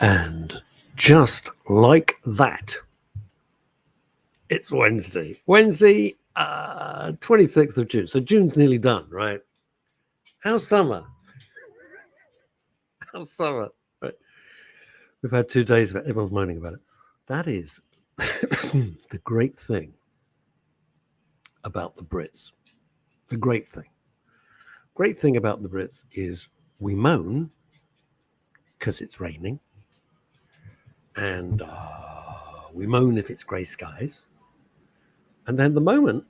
And just like that, it's Wednesday. Wednesday, 26th of June. So June's nearly done, right? How's summer? How's summer? Right. We've had 2 days of it. Everyone's moaning about it. That is the great thing about the Brits. The great thing. Great thing about the Brits is we moan because it's raining. And we moan if it's grey skies. And then the moment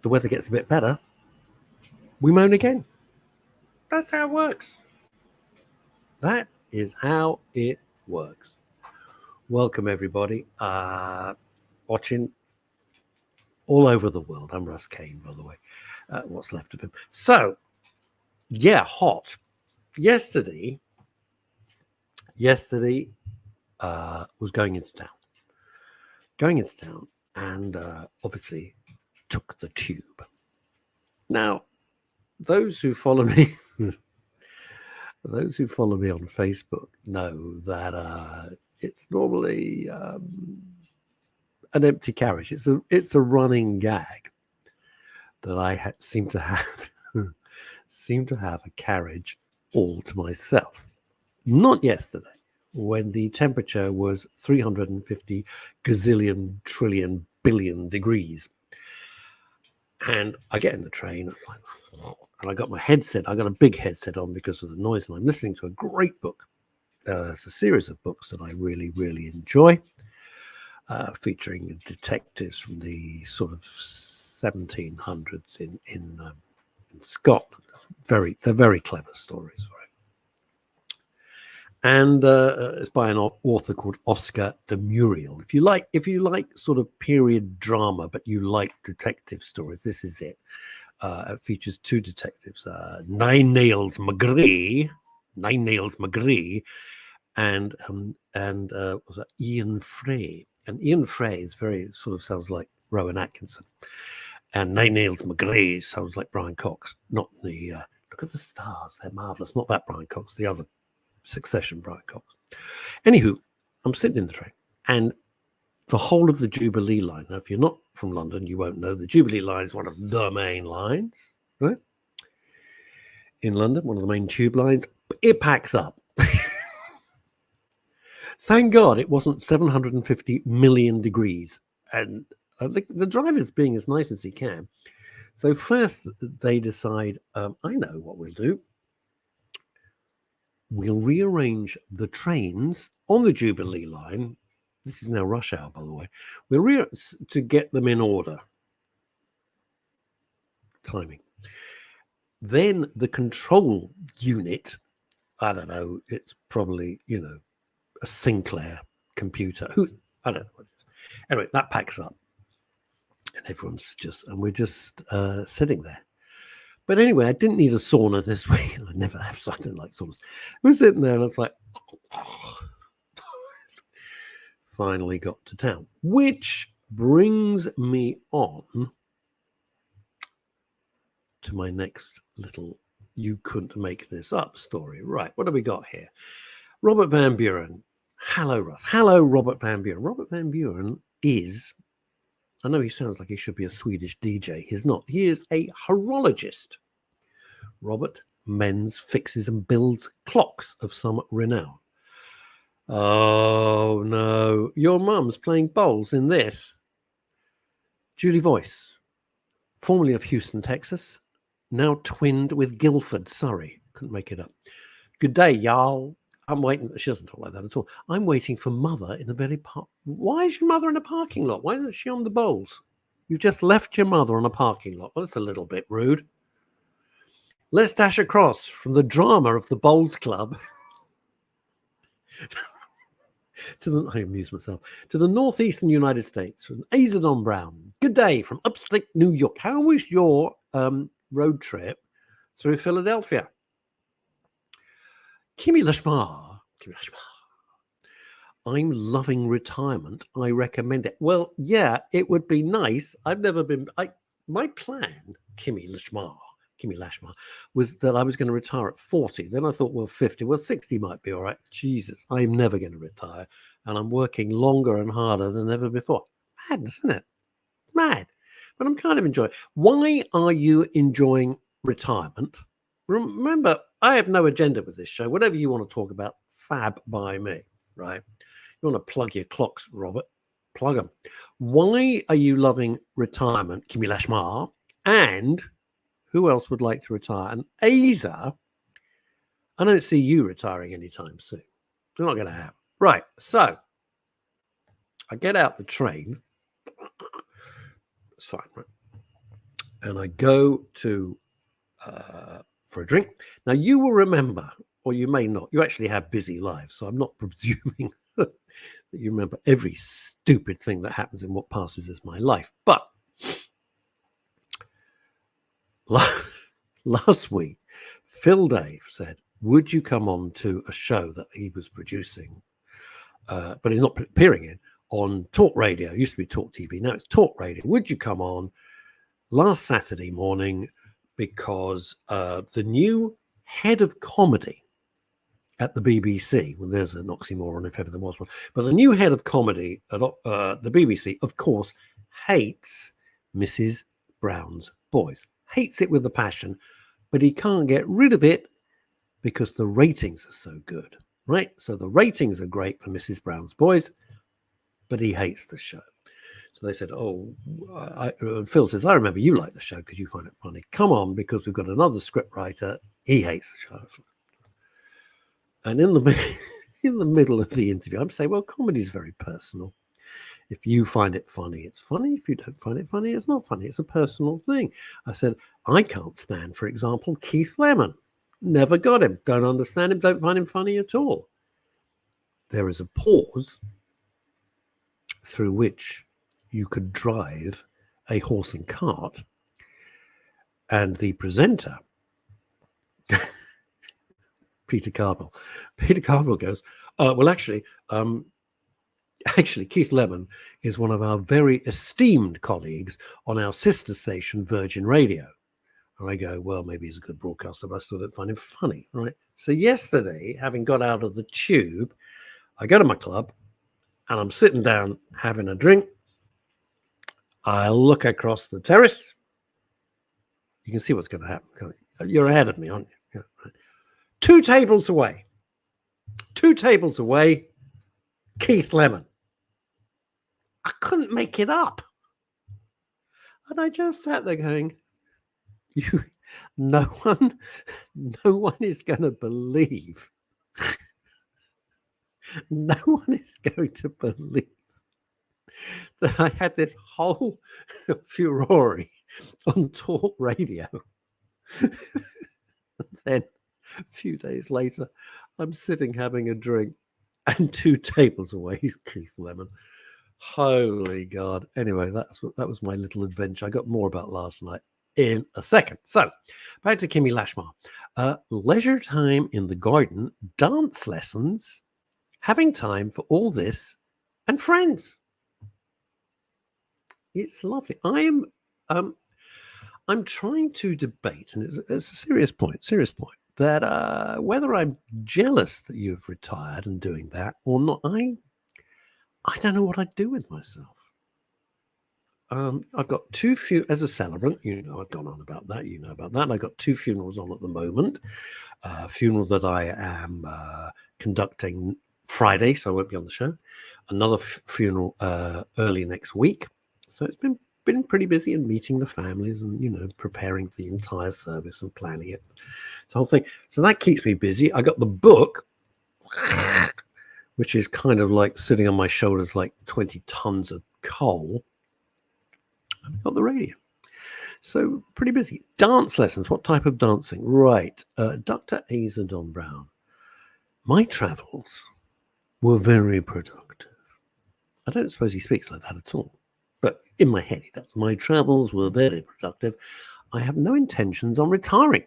the weather gets a bit better, we moan again. That's how it works. That is how it works. Welcome, everybody. Watching all over the world. I'm Russ Kane, by the way. What's left of him. So, yeah, hot. Yesterday was going into town. And obviously took the tube. Now, those who follow me on Facebook know that it's normally an empty carriage. It's a running gag that I seem to have a carriage all to myself. Not yesterday, when the temperature was 350 gazillion trillion billion degrees. And I get in the train, and I got my headset. I got a big headset on because of the noise, and I'm listening to a great book. It's a series of books that I really, really enjoy, featuring detectives from the sort of 1700s in Scotland. They're very clever stories, right? And it's by an author called Oscar de Muriel. If you like sort of period drama, but you like detective stories, this is it. It features two detectives, Nine Nails McGree, and was that Ian Frey? And Ian Frey is very sort of sounds like Rowan Atkinson, and Nine Nails McGree sounds like Brian Cox. Not the look at the stars, they're marvelous. Not that Brian Cox, the other Succession Brian Cox. Anywho, I'm sitting in the train, and the whole of the Jubilee line. Now, if you're not from London, you won't know the Jubilee line is one of the main lines, right? In London, one of the main tube lines. It packs up. Thank God it wasn't 750 million degrees. And the driver's being as nice as he can. So first they decide, I know what we'll do. We'll rearrange the trains on the Jubilee line. This is now rush hour, by the way. To get them in order. Timing. Then the control unit, I don't know, it's probably, a Sinclair computer. I don't know what it is. Anyway, that packs up. And we're just sitting there. But anyway, I didn't need a sauna this week. I never have, so I don't like saunas. We're sitting there and I was like, finally got to town. Which brings me on to my next little you couldn't make this up story. Right, what do we got here? Robert Van Buren. Hello, Russ. Hello, Robert Van Buren. Robert Van Buren is, I know he sounds like he should be a Swedish DJ. He's not. He is a horologist. Robert mends, fixes, and builds clocks of some renown. Oh, no. Your mum's playing bowls in this. Julie Voice, formerly of Houston, Texas, now twinned with Guildford, Surrey. Couldn't make it up. Good day, y'all. I'm waiting. She doesn't talk like that at all. I'm waiting for mother in a very Why is your mother in a parking lot? Why isn't she on the bowls? You just left your mother on a parking lot. Well, that's a little bit rude. Let's dash across from the drama of the Bowls Club I amuse myself, to the northeastern United States, from Azadon Brown. Good day from upstate New York. How was your road trip through Philadelphia? Kimmy Lashmar. I'm loving retirement. I recommend it. Well, yeah, it would be nice. I've never been. My plan, Kimmy Lashmar, Kimmy Lashmar, was that I was going to retire at 40. Then I thought, well, 50, well, 60 might be all right. Jesus, I'm never going to retire. And I'm working longer and harder than ever before. Madness, isn't it? Mad. But I'm kind of enjoying it. Why are you enjoying retirement? Remember, I have no agenda with this show. Whatever you want to talk about, fab by me, right? You want to plug your clocks, Robert? Plug them. Why are you loving retirement, Kimmy Lashmar? And who else would like to retire? And Aza, I don't see you retiring anytime soon. It's not going to happen. Right. So I get out the train. It's fine, right? And I go to for a drink. Now, you will remember, or you may not, you actually have busy lives, so I'm not presuming that you remember every stupid thing that happens in what passes as my life. But last week, Phil Dave said, would you come on to a show that he was producing, but he's not appearing in, on Talk Radio? It used to be Talk TV, now it's Talk Radio. Would you come on last Saturday morning, because the new head of comedy at the BBC, well, there's an oxymoron if ever there was one, but the new head of comedy at the BBC, of course, hates Mrs. Brown's Boys. Hates it with a passion, but he can't get rid of it because the ratings are so good, right? So the ratings are great for Mrs. Brown's Boys, but he hates the show. So they said, Phil says, I remember you like the show because you find it funny. Come on, because we've got another script writer. He hates the show. And in the middle of the interview, I'm saying, well, comedy is very personal. If you find it funny, it's funny. If you don't find it funny, it's not funny. It's a personal thing. I said, I can't stand, for example, Keith Lemon. Never got him. Don't understand him. Don't find him funny at all. There is a pause through which you could drive a horse and cart, and the presenter, Peter Cardwell goes, well, actually, Keith Lemon is one of our very esteemed colleagues on our sister station, Virgin Radio. And I go, well, maybe he's a good broadcaster, but I still don't find him funny, right? So yesterday, having got out of the tube, I go to my club, and I'm sitting down having a drink. I look across the terrace. You can see what's going to happen. You're ahead of me, aren't you? Yeah, right. Two tables away, Keith Lemon. I couldn't make it up. And I just sat there going, no one is going to believe. No one is going to believe that I had this whole furore on Talk Radio. And then a few days later, I'm sitting having a drink, and two tables away is Keith Lemon. Holy God. Anyway, that was my little adventure. I got more about last night in a second. So back to Kimmy Lashmar. Leisure time in the garden, dance lessons, having time for all this, and friends. It's lovely. I'm trying to debate, and it's a serious point, that whether I'm jealous that you've retired and doing that or not, I don't know what I'd do with myself. I've got as a celebrant, I've gone on about that, about that. I've got two funerals on at the moment. A funeral that I am conducting Friday, so I won't be on the show. Another funeral early next week. So it's been pretty busy and meeting the families and, preparing the entire service and planning it. This whole thing. So that keeps me busy. I got the book, which is kind of like sitting on my shoulders like 20 tons of coal. I've got the radio. So pretty busy. Dance lessons. What type of dancing? Right. Dr. Aza Don Brown. My travels were very productive. I don't suppose he speaks like that at all. But in my head he does. My travels were very productive. I have no intentions on retiring.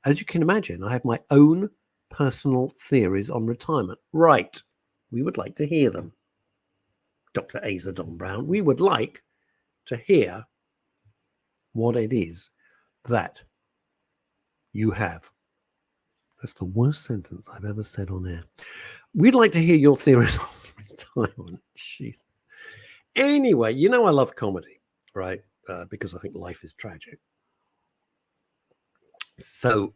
As you can imagine, I have my own personal theories on retirement. Right. We would like to hear them. Dr. Aza Don Brown, we would like to hear what it is that You have. That's the worst sentence I've ever said on air. We'd like to hear your theories on retirement. Jeez. Anyway, you know I love comedy, right? Because I think life is tragic. So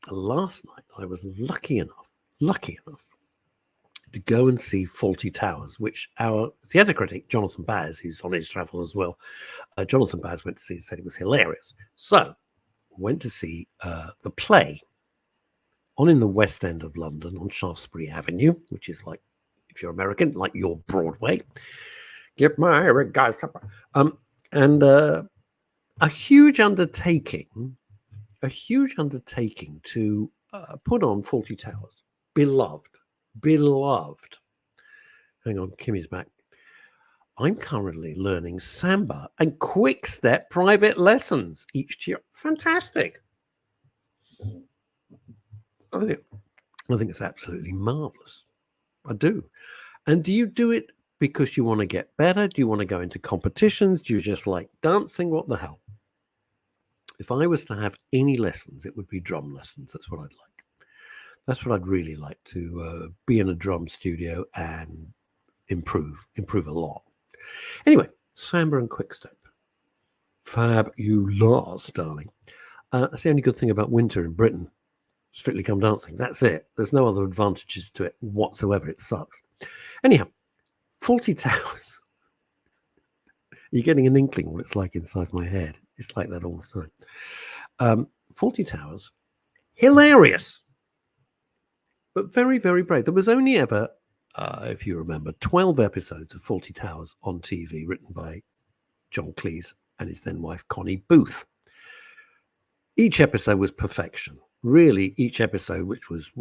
last night I was lucky enough to go and see Fawlty Towers, which our theatre critic, Jonathan Baz, who's on his travel as well, Jonathan Baz went to see, said it was hilarious. So went to see the play on in the West End of London on Shaftesbury Avenue, which is like, if you're American, like your Broadway. Give my regards. And a huge undertaking to put on Fawlty Towers. Beloved. Hang on, Kimmy's back. I'm currently learning samba and quick step private lessons each year. Fantastic. I think it's absolutely marvelous. I do. And do you do it because you want to get better? Do you want to go into competitions? Do you just like dancing? What the hell? If I was to have any lessons, it would be drum lessons. That's what I'd like. That's what I'd really like, to be in a drum studio and improve a lot. Anyway, samba and quickstep. Fabulous, darling. That's the only good thing about winter in Britain. Strictly Come Dancing. That's it. There's no other advantages to it whatsoever. It sucks. Anyhow, Fawlty Towers. You're getting an inkling what it's like inside my head. It's like that all the time. Fawlty Towers, hilarious, but very, very brave. There was only ever, if you remember, 12 episodes of Fawlty Towers on TV, written by John Cleese and his then wife, Connie Booth. Each episode was perfection. Really, each episode, which was,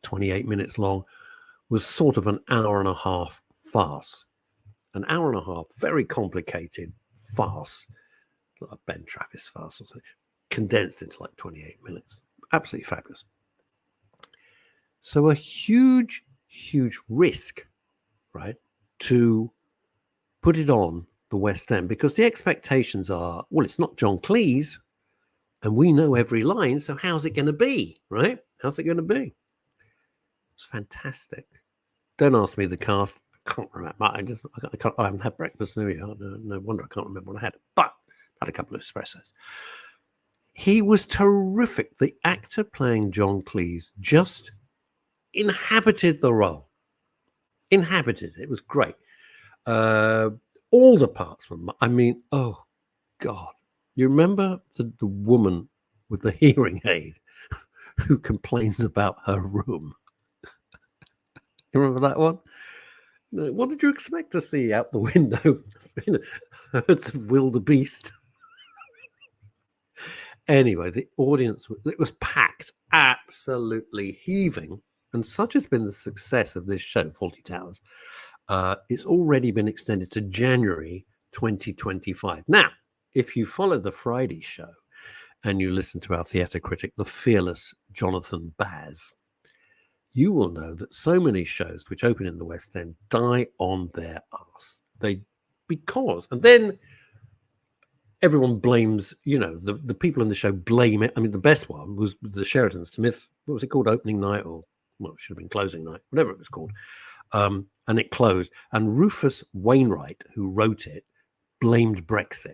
28 minutes long, was sort of an hour and a half farce. An hour and a half, very complicated farce, like a Ben Travis farce or something, condensed into like 28 minutes. Absolutely fabulous. So a huge, huge risk, right, to put it on the West End, because the expectations are, well, it's not John Cleese, and we know every line, so how's it going to be, right? How's it going to be? It's fantastic. Don't ask me the cast. I can't remember. I haven't had breakfast. No wonder I can't remember what I had. But I had a couple of espressos. He was terrific. The actor playing John Cleese just inhabited the role. It was great. All the parts were, oh, God. You remember the woman with the hearing aid who complains about her room? You remember that one? What did you expect to see out the window? Herds of wildebeest. Anyway, the audience, it was packed, absolutely heaving. And such has been the success of this show, Fawlty Towers. It's already been extended to January 2025. Now, if you followed the Friday show and you listen to our theatre critic, the fearless Jonathan Baz, you will know that so many shows which open in the West End die on their arse. And then everyone blames, the people in the show blame it. I mean, the best one was the Sheridan Smith, what was it called, opening night, or, well, it should have been closing night, whatever it was called. And it closed. And Rufus Wainwright, who wrote it, blamed Brexit.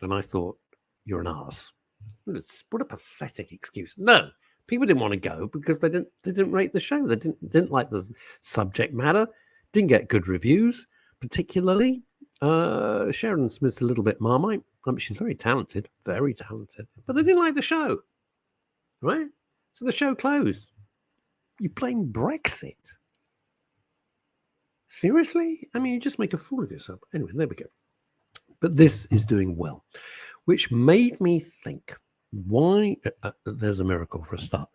And I thought, you're an arse. What a pathetic excuse. No. People didn't want to go because they didn't rate the show. They didn't like the subject matter, didn't get good reviews, particularly. Sheridan Smith's a little bit Marmite. She's very talented, but they didn't like the show, right? So the show closed. You blame Brexit? Seriously? You just make a fool of yourself. Anyway, there we go. But this is doing well, which made me think, why, there's a miracle for a start.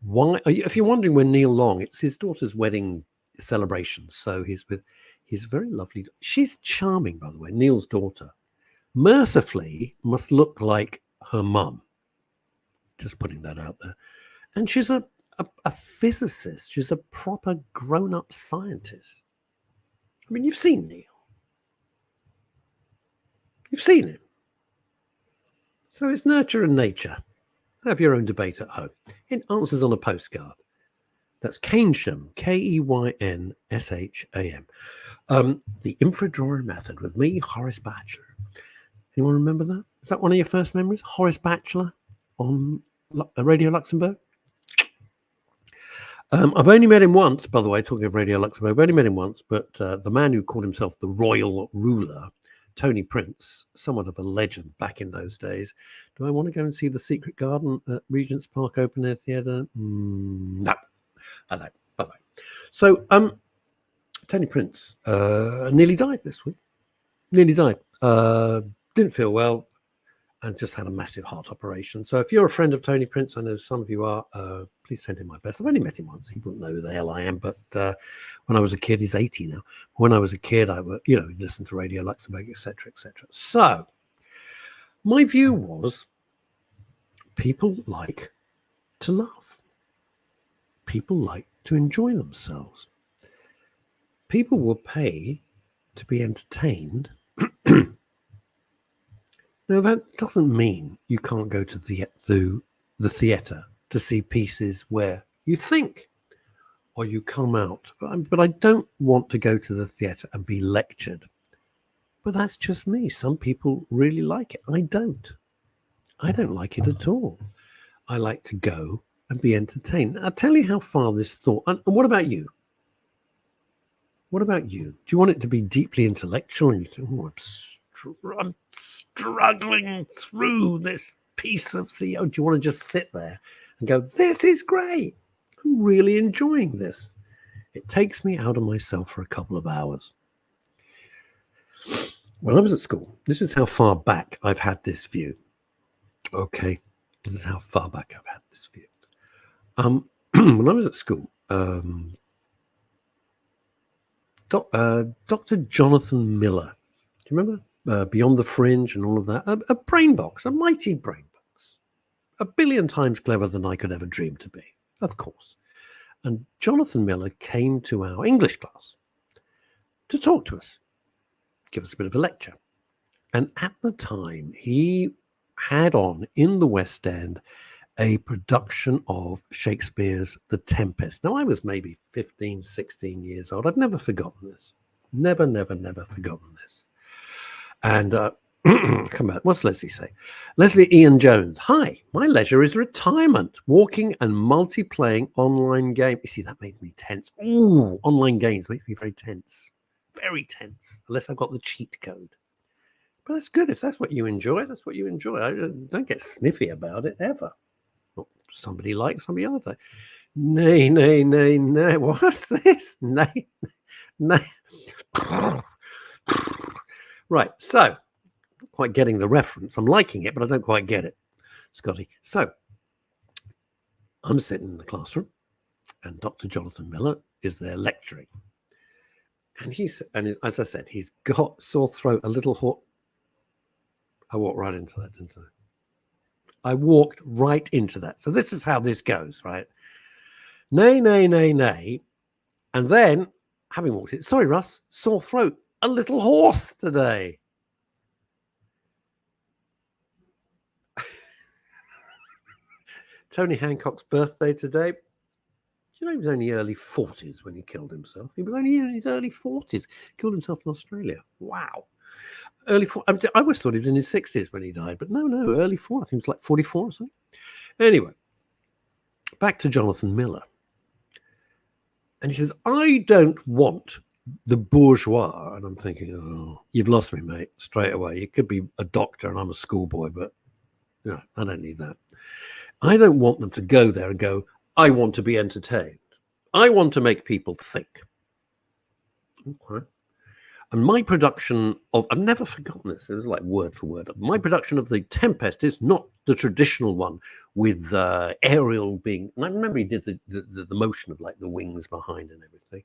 Why, if you're wondering when Neil Long, it's his daughter's wedding celebration. So he's with his very lovely, she's charming, by the way, Neil's daughter. Mercifully must look like her mum. Just putting that out there. And she's a physicist. She's a proper grown-up scientist. You've seen Neil. You've seen him. So it's nurture and nature. Have your own debate at home. It answers on a postcard. That's Keynsham, Keynsham. The infradrawer method with me, Horace Batchelor. Anyone remember that? Is that one of your first memories? Horace Batchelor on Radio Luxembourg? I've only met him once, by the way, talking of Radio Luxembourg. I've only met him once, but the man who called himself the Royal Ruler, Tony Prince, somewhat of a legend back in those days. Do I want to go and see the Secret Garden at Regent's Park Open Air Theatre? No. I know. Bye-bye. So, Tony Prince nearly died this week. Nearly died. Didn't feel well and just had a massive heart operation. So if you're a friend of Tony Prince, I know some of you are, please send him my best. I've only met him once. He wouldn't know who the hell I am. But when I was a kid, he's 80 now. When I was a kid, I would, listen to Radio Luxembourg, etc., etc. So my view was people like to laugh. People like to enjoy themselves. People will pay to be entertained. Now, that doesn't mean you can't go to the theatre to see pieces where you think or you come out. But I don't want to go to the theatre and be lectured. But that's just me. Some people really like it. I don't. I don't like it at all. I like to go and be entertained. I'll tell you how far this thought... And what about you? What about you? Do you want it to be deeply intellectual? And you think, I'm struggling through this piece of the... Do you want to just sit there and go, this is great. I'm really enjoying this. It takes me out of myself for a couple of hours. When I was at school, this is how far back I've had this view. Okay, this is how far back I've had this view. When I was at school, Dr. Jonathan Miller, do you remember? Beyond the Fringe and all of that. A brain box, a mighty brain box. 1 billion times cleverer than I could ever dream to be, of course. And Jonathan Miller came to our English class to talk to us, give us a bit of a lecture. And at the time, he had on in the West End a production of Shakespeare's The Tempest. Now, I was maybe 15, 16 years old. I've never forgotten this. Never forgotten this. And come back. What's Leslie say? Leslie Ian Jones. Hi, my leisure is retirement, walking and multi-playing online game. You see, that made me tense. Ooh, online games makes me very tense. Very tense. Unless I've got the cheat code. But that's good. If that's what you enjoy, that's what you enjoy. I don't get sniffy about it ever. Well, somebody likes somebody else. Nay. What's this? Nay. Right, so, not quite getting the reference. I'm liking it, but I don't quite get it, Scotty. So, I'm sitting in the classroom, and Dr. Jonathan Miller is there lecturing. And as I said, he's got sore throat, a little hot. I walked right into that, didn't I? I walked right into that. So this is how this goes, right? Nay. And then, having walked in, sorry, Russ, sore throat. A little hoarse today. Tony Hancock's birthday today. You know, he was only early 40s when he killed himself. He was only in his early 40s. Killed himself in Australia. Wow. I always thought he was in his 60s when he died, but no, early 40s. I think it was like 44 or something. Anyway, back to Jonathan Miller. And he says, I don't want the bourgeois. And I'm thinking, oh, you've lost me, mate, straight away. You could be a doctor and I'm a schoolboy, but no, I don't need that. I don't want them to go there and go, I want to be entertained. I want to make people think. Okay. And my production of, I've never forgotten this, it was like word for word. My production of The Tempest is not the traditional one with Ariel being, and I remember he did the motion of like the wings behind and everything.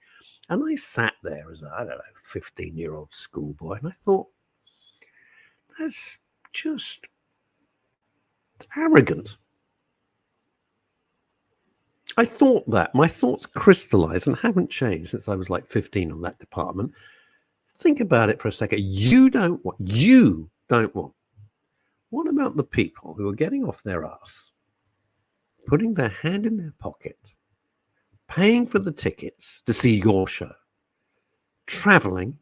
And I sat there as a, 15-year-old schoolboy, and I thought, that's just arrogant. I thought that. My thoughts crystallized and haven't changed since I was like 15 on that department. Think about it for a second. You don't want. What about the people who are getting off their ass putting their hand in their pocket, paying for the tickets to see your show, traveling,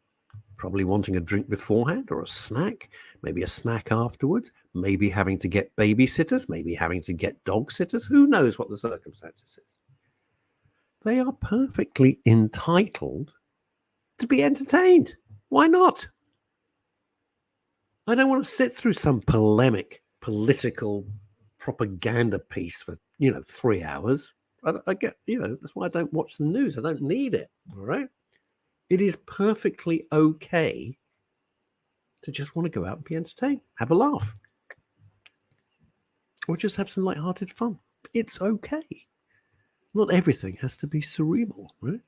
probably wanting a drink beforehand or a snack, maybe a snack afterwards, maybe having to get babysitters, maybe having to get dog sitters. Who knows what the circumstances is? They are perfectly entitled to be entertained. Why not? I don't want to sit through some polemic, political propaganda piece for, 3 hours. I get, that's why I don't watch the news. I don't need it, all right? It is perfectly okay to just want to go out and be entertained, have a laugh, or just have some lighthearted fun. It's okay. Not everything has to be cerebral, right?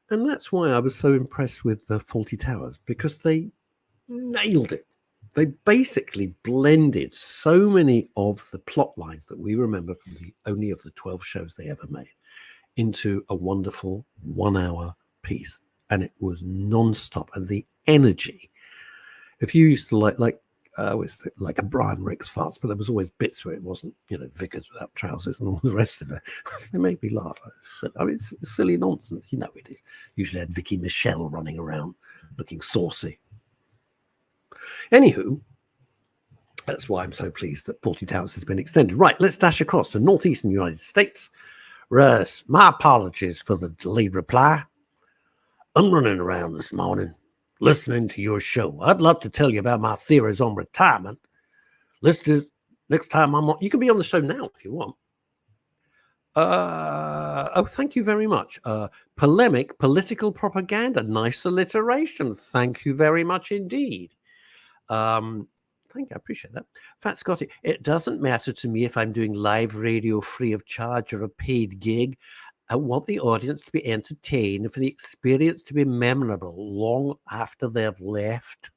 And that's why I was so impressed with the Fawlty Towers, because they nailed it. They basically blended so many of the plot lines that we remember from only of the 12 shows they ever made into a wonderful 1 hour piece. And it was non-stop. And the energy, if you used to like a Brian Ricks farts, but there was always bits where it wasn't, Vickers without trousers and all the rest of it. They made me laugh. It's silly nonsense. It is. Usually had Vicky Michelle running around looking saucy. Anywho, that's why I'm so pleased that Fawlty Towers has been extended. Right, let's dash across to northeastern United States. Russ, my apologies for the delayed reply. I'm running around this morning listening to your show. I'd love to tell you about my theories on retirement. Let's do next time I'm on. You can be on the show now if you want. Thank you very much. Polemic, political propaganda, nice alliteration. Thank you very much indeed. Thank you, I appreciate that. Fat Scotty, it doesn't matter to me if I'm doing live radio free of charge or a paid gig. I want the audience to be entertained, for the experience to be memorable long after they've left.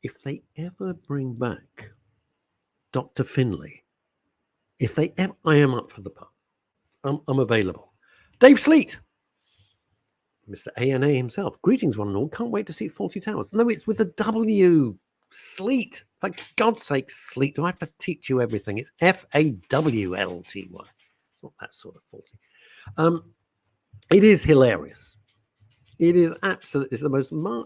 If they ever bring back Dr. Finlay, I am up for the part. I'm available. Dave Sleet, Mr. A&A himself. Greetings, one and all. Can't wait to see Fawlty Towers. No, it's with a W. Sleet. For God's sake, Sleet. Do I have to teach you everything? It's Fawlty. Not that sort of faulty. It is hilarious. It is absolutely,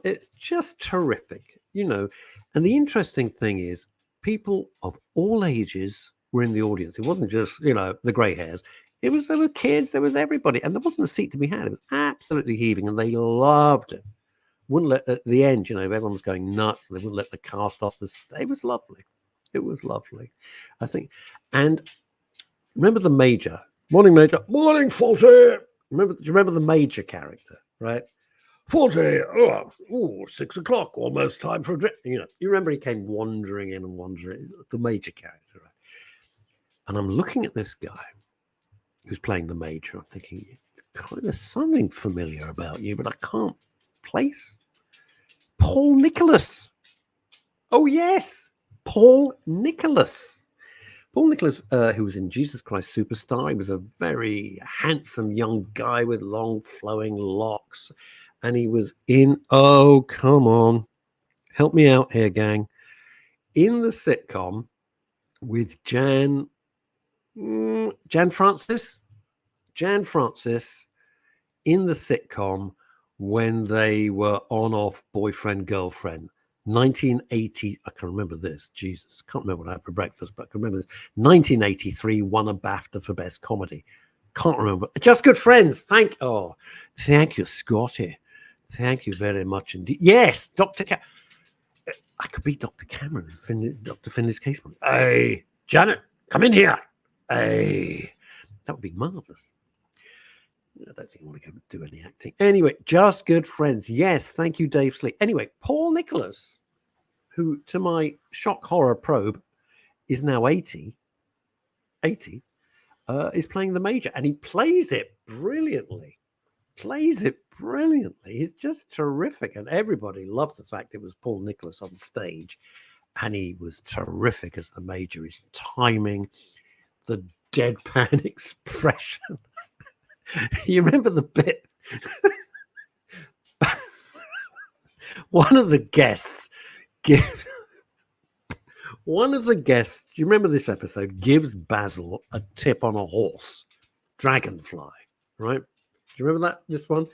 it's just terrific, And the interesting thing is people of all ages were in the audience. It wasn't just, the grey hairs. There were kids, there was everybody. And there wasn't a seat to be had. It was absolutely heaving and they loved it. Wouldn't let, at the end, everyone was going nuts. And they wouldn't let the cast off the stage. It was lovely. It was lovely, I think. And remember the Major. Morning, Major. Morning, Fawlty. Do you remember the Major character, right? Fawlty, 6 o'clock, almost time for a drink. You remember he came wandering in and wandering, the Major character, right? And I'm looking at this guy who's playing the Major. I'm thinking, there's something familiar about you, but I can't place. Paul Nicholas. Oh, yes. Paul Nicholas. Paul Nicholas, who was in Jesus Christ Superstar, he was a very handsome young guy with long flowing locks. And he was in, oh, come on. Help me out here, gang. In the sitcom with Jan Francis in the sitcom when they were on-off boyfriend, girlfriend. 1980, I can remember this. Jesus, can't remember what I had for breakfast, but I can remember this. 1983 won a BAFTA for Best Comedy. Can't remember. Just Good Friends. Thank you, Scotty. Thank you very much indeed. Yes, I could be Dr. Cameron in Dr. Finley's case. Hey, Janet, come in here. Hey, that would be marvelous. I don't think I want to go do any acting. Anyway, Just Good Friends. Yes, thank you, Dave Sleet. Anyway, Paul Nicholas, who, to my shock horror probe, is now 80, is playing the Major, and he plays it brilliantly. He's just terrific, and everybody loved the fact it was Paul Nicholas on stage, and he was terrific as the Major. His timing, the deadpan expression. You remember the bit? One of the guests gives One of the guests, do you remember this episode, gives Basil a tip on a horse, Dragonfly, right? Do you remember that, this one?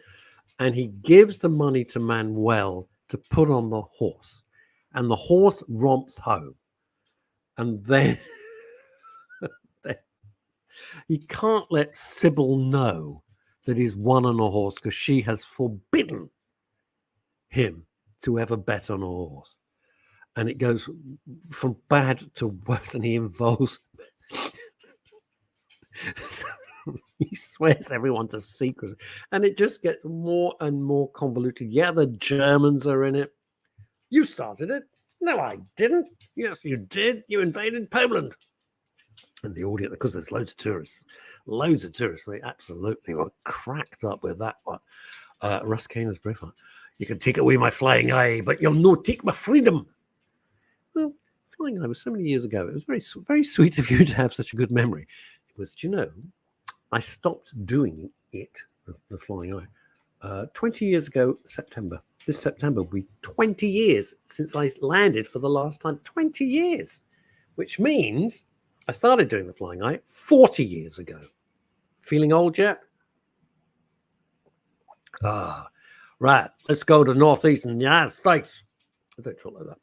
And he gives the money to Manuel to put on the horse. And the horse romps home. And then he can't let Sybil know that he's won on a horse because she has forbidden him to ever bet on a horse. And it goes from bad to worse, and he involves. He swears everyone to secrecy, and it just gets more and more convoluted. Yeah, the Germans are in it. You started it. No, I didn't. Yes, you did. You invaded Poland. And the audience, because there's loads of tourists, they absolutely were cracked up with that one. Russ Kane is brief. You can take away my flying eye, but you'll no take my freedom. Well, flying eye was so many years ago. It was very, very sweet of you to have such a good memory. It was, do you know, I stopped doing it, the flying eye, 20 years ago, September. This September will be 20 years since I landed for the last time. 20 years, which means I started doing the flying eye 40 years ago. Feeling old yet? Right. Let's go to northeastern United States. I don't talk like that.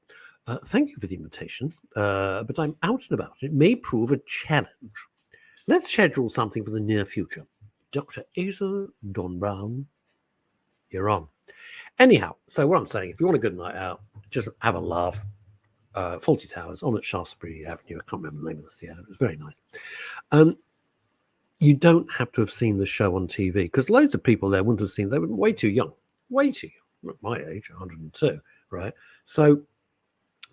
Thank you for the invitation, but I'm out and about. It may prove a challenge. Let's schedule something for the near future. Dr. Asa Don Brown, you're on. Anyhow, so what I'm saying, if you want a good night out, just have a laugh. Fawlty Towers on at Shaftesbury Avenue. I can't remember the name of the theatre. It was very nice. You don't have to have seen the show on TV because loads of people there wouldn't have seen. They were way too young. Way too young. At my age, 102, right? So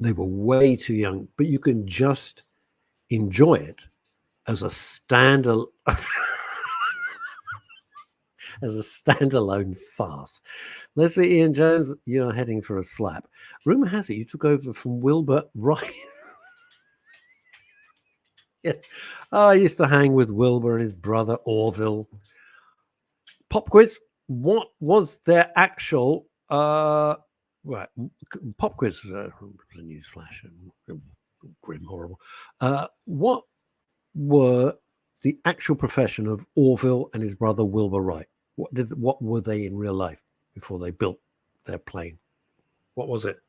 they were way too young. But you can just enjoy it as a standalone. As a standalone farce. Leslie Ian Jones, you're heading for a slap. Rumour has it you took over from Wilbur Wright. Yeah. I used to hang with Wilbur and his brother Orville. Pop quiz. What was their actual right? Pop quiz was a news flash. Grim, horrible. What were the actual profession of Orville and his brother Wilbur Wright? What were they in real life before they built their plane? What was it?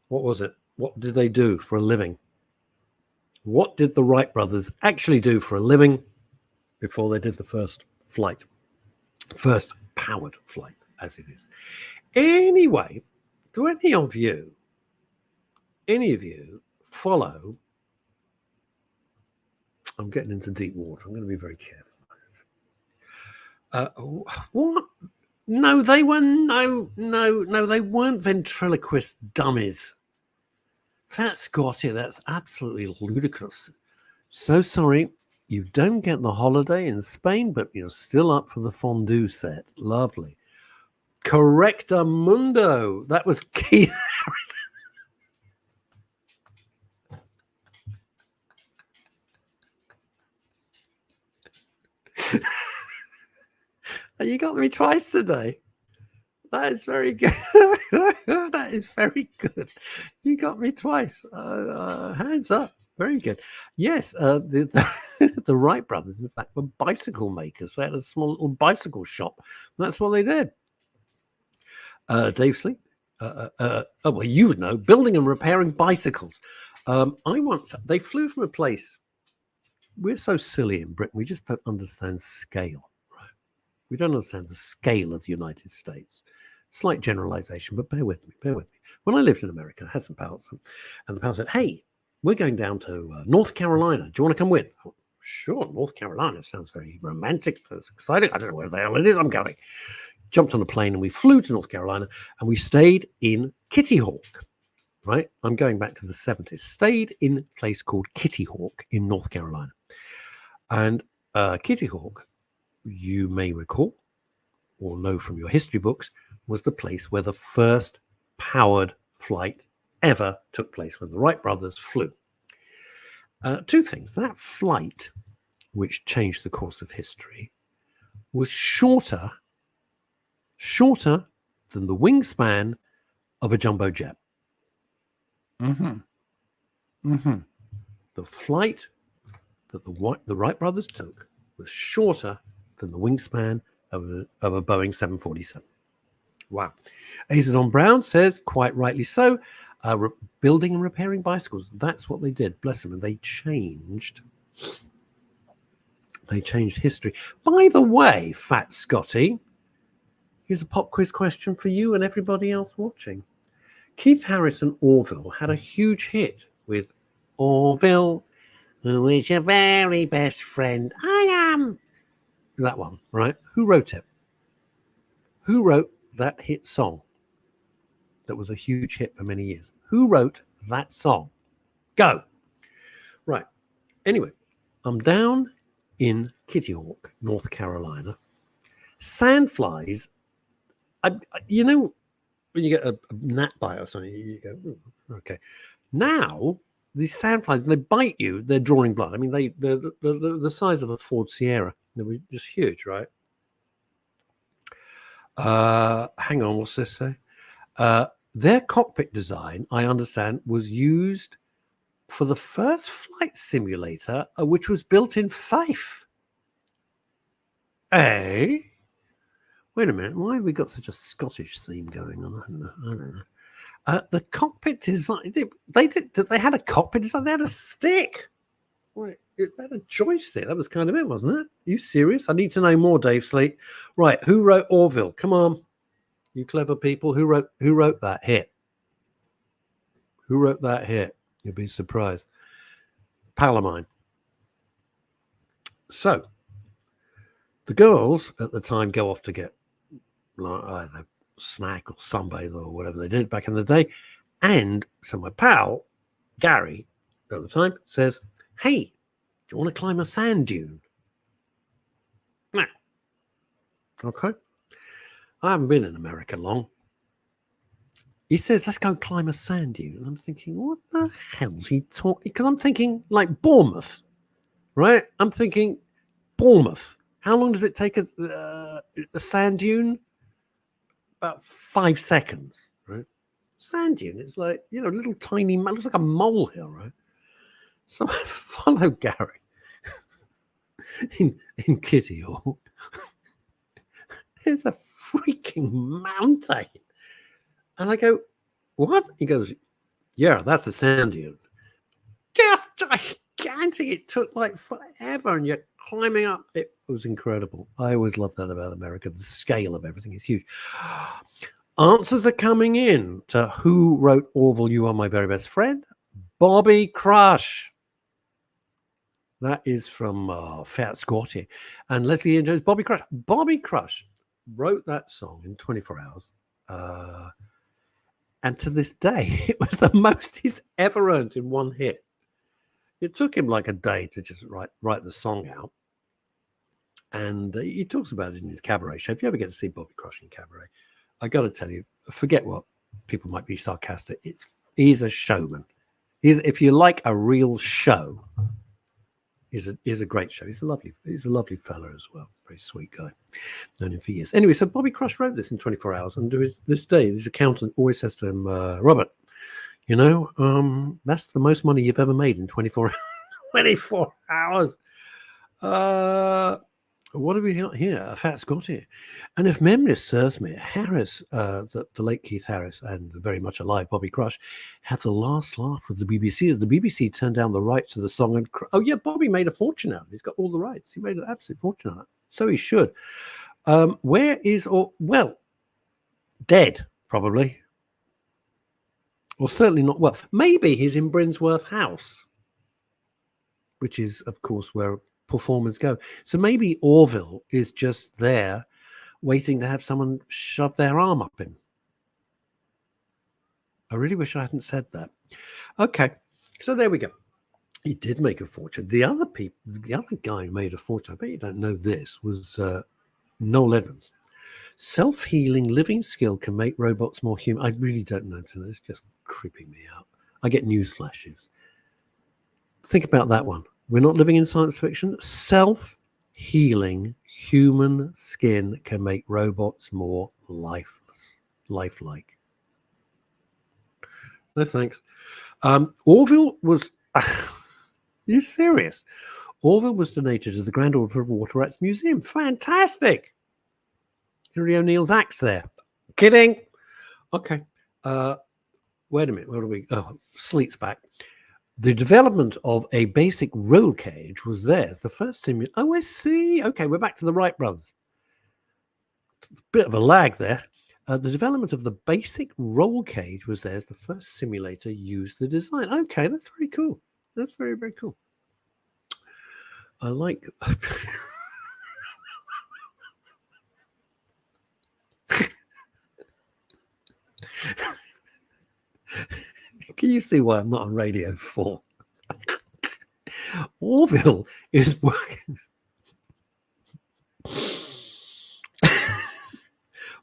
What did they do for a living? What did the Wright brothers actually do for a living before they did the first flight? First powered flight, as it is. Anyway, do any of you follow? I'm getting into deep water. I'm going to be very careful. What? No, they were they weren't ventriloquist dummies. Fat Scotty, that's absolutely ludicrous. So sorry, you don't get the holiday in Spain, but you're still up for the fondue set. Lovely. Correctamundo. That was Keith Harris. You got me twice today. That is very good. That is very good. You got me twice. Hands up. Very good. Yes, the Wright brothers, in fact, were bicycle makers. They had a small little bicycle shop. That's what they did. Dave Sleep. Well, you would know. Building and repairing bicycles. They flew from a place. We're so silly in Britain. We just don't understand scale. We don't understand the scale of the United States. Slight generalization, but bear with me. When I lived in America, I had some pals, and the pal said, hey, we're going down to North Carolina. Do you want to come with? Oh, sure, North Carolina sounds very romantic. That's exciting. I don't know where the hell it is. I'm going. Jumped on a plane and we flew to North Carolina and we stayed in Kitty Hawk, right? I'm going back to the 70s. Stayed in a place called Kitty Hawk in North Carolina. And Kitty Hawk, you may recall or know from your history books, was the place where the first powered flight ever took place when the Wright brothers flew. Two things. That flight, which changed the course of history, was shorter than the wingspan of a jumbo jet. Mm-hmm. The flight that the Wright brothers took was shorter than the wingspan of a Boeing 747. Wow. Azadon Brown says, quite rightly so, building and repairing bicycles. That's what they did. Bless them. And they changed history. By the way, Fat Scotty, here's a pop quiz question for you and everybody else watching. Keith Harris and Orville had a huge hit with Orville, who is your very best friend. I am. That one, right? Who wrote it? Who wrote that hit song that was a huge hit for many years? Who wrote that song? Go. Right. Anyway, I'm down in Kitty Hawk, North Carolina. Sandflies, you know, when you get a gnat bite or something, you go, okay. Now, these sandflies, they bite you, they're drawing blood. I mean, they're the size of a Ford Sierra. They were just huge, right? Hang on, what's this say? Their cockpit design, I understand, was used for the first flight simulator, which was built in Fife. Eh? Wait a minute, why have we got such a Scottish theme going on? I don't know. The cockpit design, they had a cockpit design, they had a stick. Wait, they had a joystick. That was kind of it, wasn't it? Are you serious? I need to know more, Dave Sleet. Right, who wrote Orville? Come on, you clever people. Who wrote that hit? Who wrote that hit? You'd be surprised. Pal of mine. So, the girls at the time go off to get, like, I don't know, snack or sunbathe or whatever they did back in the day. And so my pal, Gary, at the time, says, hey, do you want to climb a sand dune? Nah. Okay. I haven't been in America long. He says, let's go climb a sand dune. And I'm thinking, what the hell's he talking? Because I'm thinking like Bournemouth, right? I'm thinking Bournemouth. How long does it take a sand dune? About 5 seconds, right? Sand dune, it's like, you know, a little tiny, it looks like a molehill, right? So I follow Gary in Kitty Hawk. There's a freaking mountain. And I go, what? He goes, yeah, that's a sand dune. Just gigantic. It took like forever, and you're climbing up. It was incredible. I always love that about America. The scale of everything is huge. Answers are coming in to who wrote Orville, You Are My Very Best Friend. Bobby Crush. That is from Fat Scotty. And Leslie Ian Jones, Bobby Crush. Bobby Crush wrote that song in 24 hours. And to this day, it was the most he's ever earned in one hit. It took him like a day to just write the song out. And he talks about it in his cabaret show. If you ever get to see Bobby Crush in cabaret, I got to tell you, forget what people might be sarcastic. He's a showman. If you like a real show, he's a great show. He's a lovely fella as well. Very sweet guy. Known him for years. Anyway, so Bobby Crush wrote this in 24 hours, and to this day, his accountant always says to him, Robert, you know, that's the most money you've ever made in 24 hours. What have we got here? A Fat Scotty. And if memory serves me, Harris, the late Keith Harris, and very much alive Bobby Crush, had the last laugh with the BBC as the BBC turned down the rights to the song. And Bobby made a fortune out of it. He's got all the rights. He made an absolute fortune out of it. So he should. Where is, dead, probably. Or certainly not well. Maybe he's in Brinsworth House, which is, of course, where performers go. So maybe Orville is just there waiting to have someone shove their arm up him. I really wish I hadn't said that. Okay, so there we go. He did make a fortune. The other guy who made a fortune, I bet you don't know this, was Noel Edmonds. Self-healing living skill can make robots more human. I really don't know. It's just creeping me out. I get news flashes. Think about that one. We're not living in science fiction. Self-healing human skin can make robots more lifelike. No thanks. Orville was... Are you serious? Orville was donated to the Grand Order of Water Rats Museum. Fantastic. Henry O'Neill's axe there. Kidding. Okay. Wait a minute. Where are we? Oh, Sleet's back. The development of a basic roll cage was theirs. The first simulator. Oh, I see. Okay, we're back to the Wright brothers. Bit of a lag there. The development of the basic roll cage was theirs. The first simulator used the design. Okay, that's very cool. That's very, very cool. I like... Can you see why I'm not on Radio 4? Orville is working...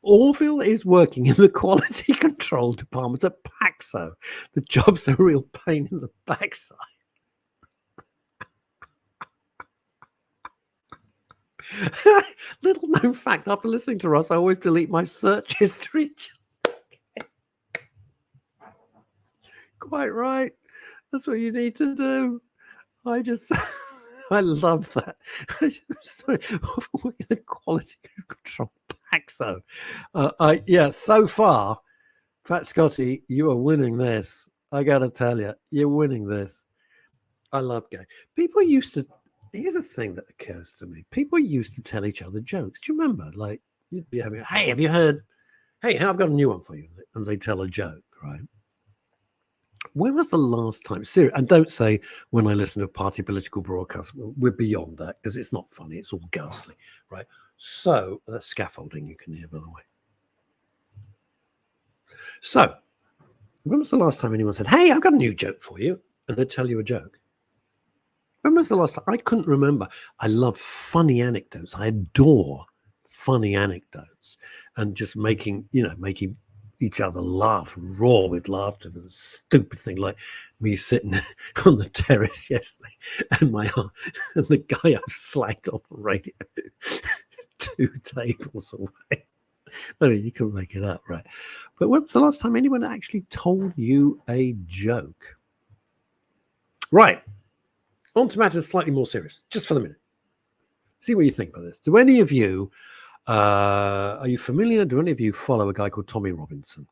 Orville is working in the quality control department at Paxo. The job's a real pain in the backside. Little known fact, after listening to Russ, I always delete my search history. Quite right. That's what you need to do. I love that. Sorry, the quality control Paxo. Yeah, so far, Fat Scotty, you are winning this. I got to tell you, you're winning this. I love game. People used to... Here's a thing that occurs to me. People used to tell each other jokes. Do you remember? Like, you'd be having, hey, have you heard? Hey, I've got a new one for you. And they tell a joke, right? When was the last time? Seriously, and don't say when I listen to a party political broadcast. We're beyond that because it's not funny. It's all ghastly, right? So that's scaffolding you can hear, by the way. So when was the last time anyone said, hey, I've got a new joke for you? And they'd tell you a joke. When was the last time? I couldn't remember. I love funny anecdotes. I adore funny anecdotes and just making each other laugh and roar with laughter with a stupid thing like me sitting on the terrace yesterday and the guy I've slagged off the radio 2 tables away. I mean, you can make it up, right? But when was the last time anyone actually told you a joke? Right. On to matters slightly more serious, just for the minute. See what you think about this. Do any of you, are you familiar? Do any of you follow a guy called Tommy Robinson?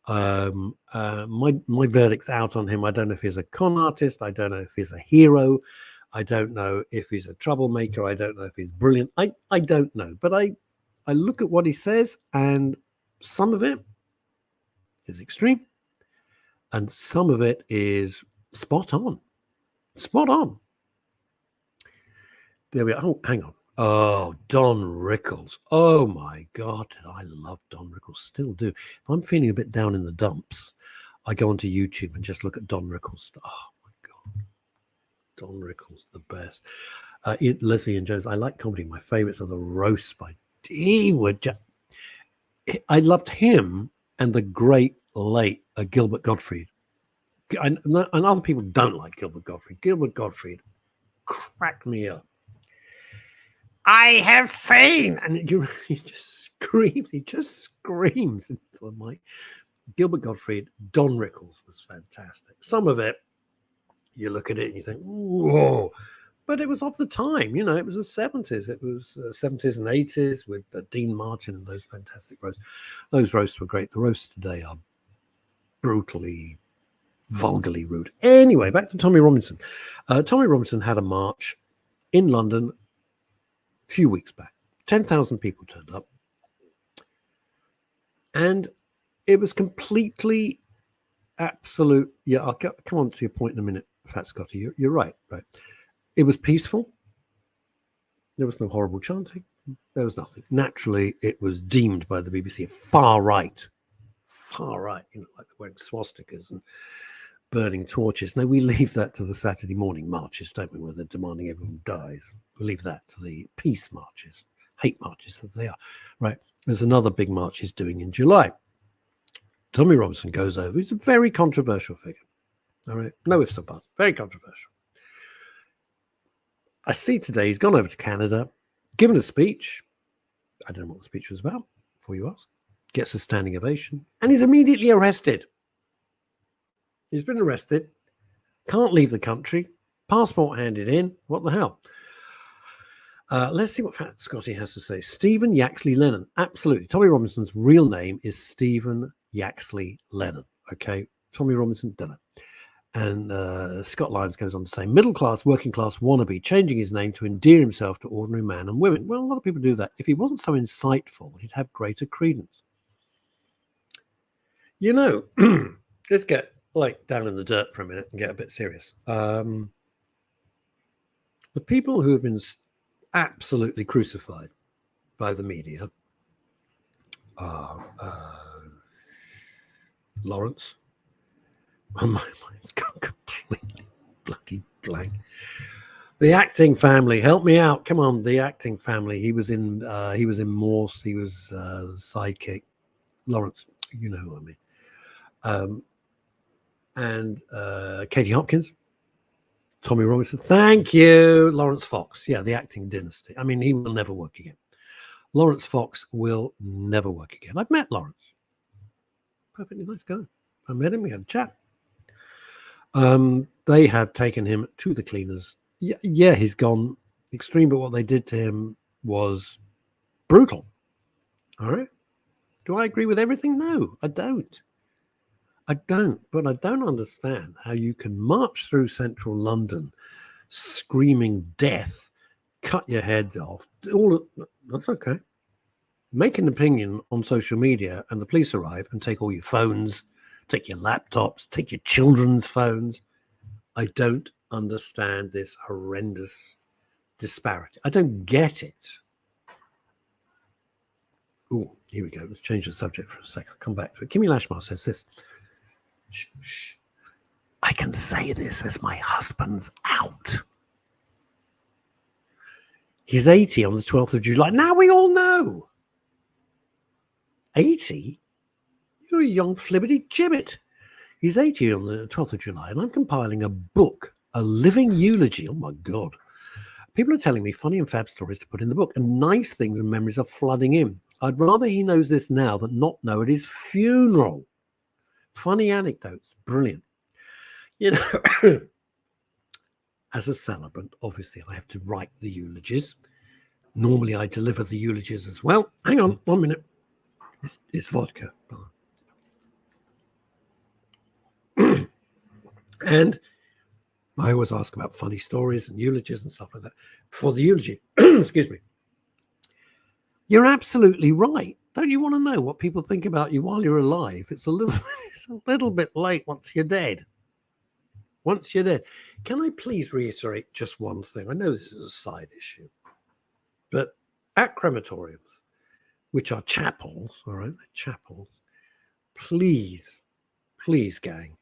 My verdict's out on him. I don't know if he's a con artist. I don't know if he's a hero. I don't know if he's a troublemaker. I don't know if he's brilliant. I don't know. But I look at what he says, and some of it is extreme, and some of it is spot on. Spot on. There we are. Oh, hang on. Oh, Don Rickles. Oh, my God. I love Don Rickles. Still do. If I'm feeling a bit down in the dumps, I go onto YouTube and just look at Don Rickles. Oh, my God. Don Rickles, the best. Leslie and Jones. I like comedy. My favorites are the roasts by... I loved him and the great late Gilbert Gottfried. And other people don't like Gilbert Gottfried. Gilbert Gottfried cracked me up. I have seen, and he just screams. He just screams into the mic. Gilbert Gottfried, Don Rickles was fantastic. Some of it, you look at it and you think, whoa. But it was of the time, it was the 70s. It was 70s and 80s with Dean Martin and those fantastic roasts. Those roasts were great. The roasts today are brutally, vulgarly rude. Anyway, back to Tommy Robinson. Tommy Robinson had a march in London a few weeks back. 10,000 people turned up. And it was completely absolute. Yeah, I'll come on to your point in a minute, Fat Scotty. You're right. It was peaceful. There was no horrible chanting. There was nothing. Naturally, it was deemed by the BBC far right, like they're wearing swastikas and burning torches. No, we leave that to the Saturday morning marches, don't we, where they're demanding everyone dies. We leave that to the peace marches, hate marches that they are, right? There's another big march he's doing in July. Tommy Robinson goes over. He's a very controversial figure, all right? No ifs or buts, very controversial. I see today he's gone over to Canada, given a speech. I don't know what the speech was about, before you ask. Gets a standing ovation, and he's immediately arrested. He's been arrested. Can't leave the country. Passport handed in. What the hell? Let's see what Fat Scotty has to say. Stephen Yaxley Lennon. Absolutely. Tommy Robinson's real name is Stephen Yaxley Lennon. Okay. Tommy Robinson, don't know. And Scott Lyons goes on to say, middle class, working class wannabe, changing his name to endear himself to ordinary man and women. Well, a lot of people do that. If he wasn't so insightful, he'd have greater credence. You know, let's get like down in the dirt for a minute and get a bit serious. The people who have been absolutely crucified by the media are Lawrence. Oh, my mind's gone completely bloody blank. The acting family, help me out. Come on, the acting family. He was in Morse. He was the sidekick. Lawrence, you know who I mean. And Katie Hopkins, Tommy Robinson. Thank you, Lawrence Fox. Yeah, the acting dynasty. I mean, he will never work again. Lawrence Fox will never work again. I've met Lawrence. Perfectly nice guy. I met him. We had a chat. They have taken him to the cleaners. Yeah, he's gone extreme, but what they did to him was brutal. All right. Do I agree with everything? No, I don't. But I don't understand how you can march through central London screaming death, cut your head off. That's okay. Make an opinion on social media and the police arrive and take all your phones, take your laptops, take your children's phones. I don't understand this horrendous disparity. I don't get it. Oh, here we go. Let's change the subject for a second. I'll come back to it. Kimmy Lashmar says this. Shh. I can say this as my husband's out. He's 80 on the 12th of July. Now we all know. 80? You're a young flibbity gibbet. He's 80 on the 12th of July, and I'm compiling a book, a living eulogy. Oh, my God. People are telling me funny and fab stories to put in the book, and nice things and memories are flooding in. I'd rather he knows this now than not know at his funeral. Funny anecdotes. Brilliant. You know, as a celebrant, obviously, I have to write the eulogies. Normally, I deliver the eulogies as well. Hang on 1 minute. It's vodka. And I always ask about funny stories and eulogies and stuff like that. For the eulogy, excuse me. You're absolutely right. Don't you want to know what people think about you while you're alive? It's a little bit late once you're dead. Once you're dead. Can I please reiterate just one thing? I know this is a side issue, but at crematoriums, which are chapels, all right, chapels, please, gang,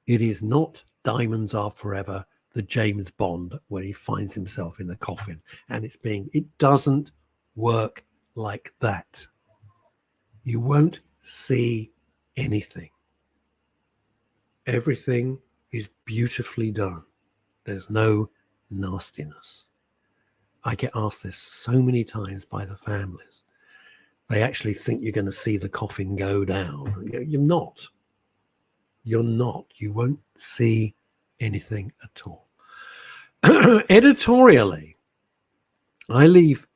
it is not Diamonds Are Forever, the James Bond, where he finds himself in the coffin, and it doesn't work like that. You won't see anything. Everything is beautifully done. There's no nastiness. I get asked this so many times by the families. They actually think you're going to see the coffin go down. You're not. You're not. You won't see anything at all. Editorially, I leave.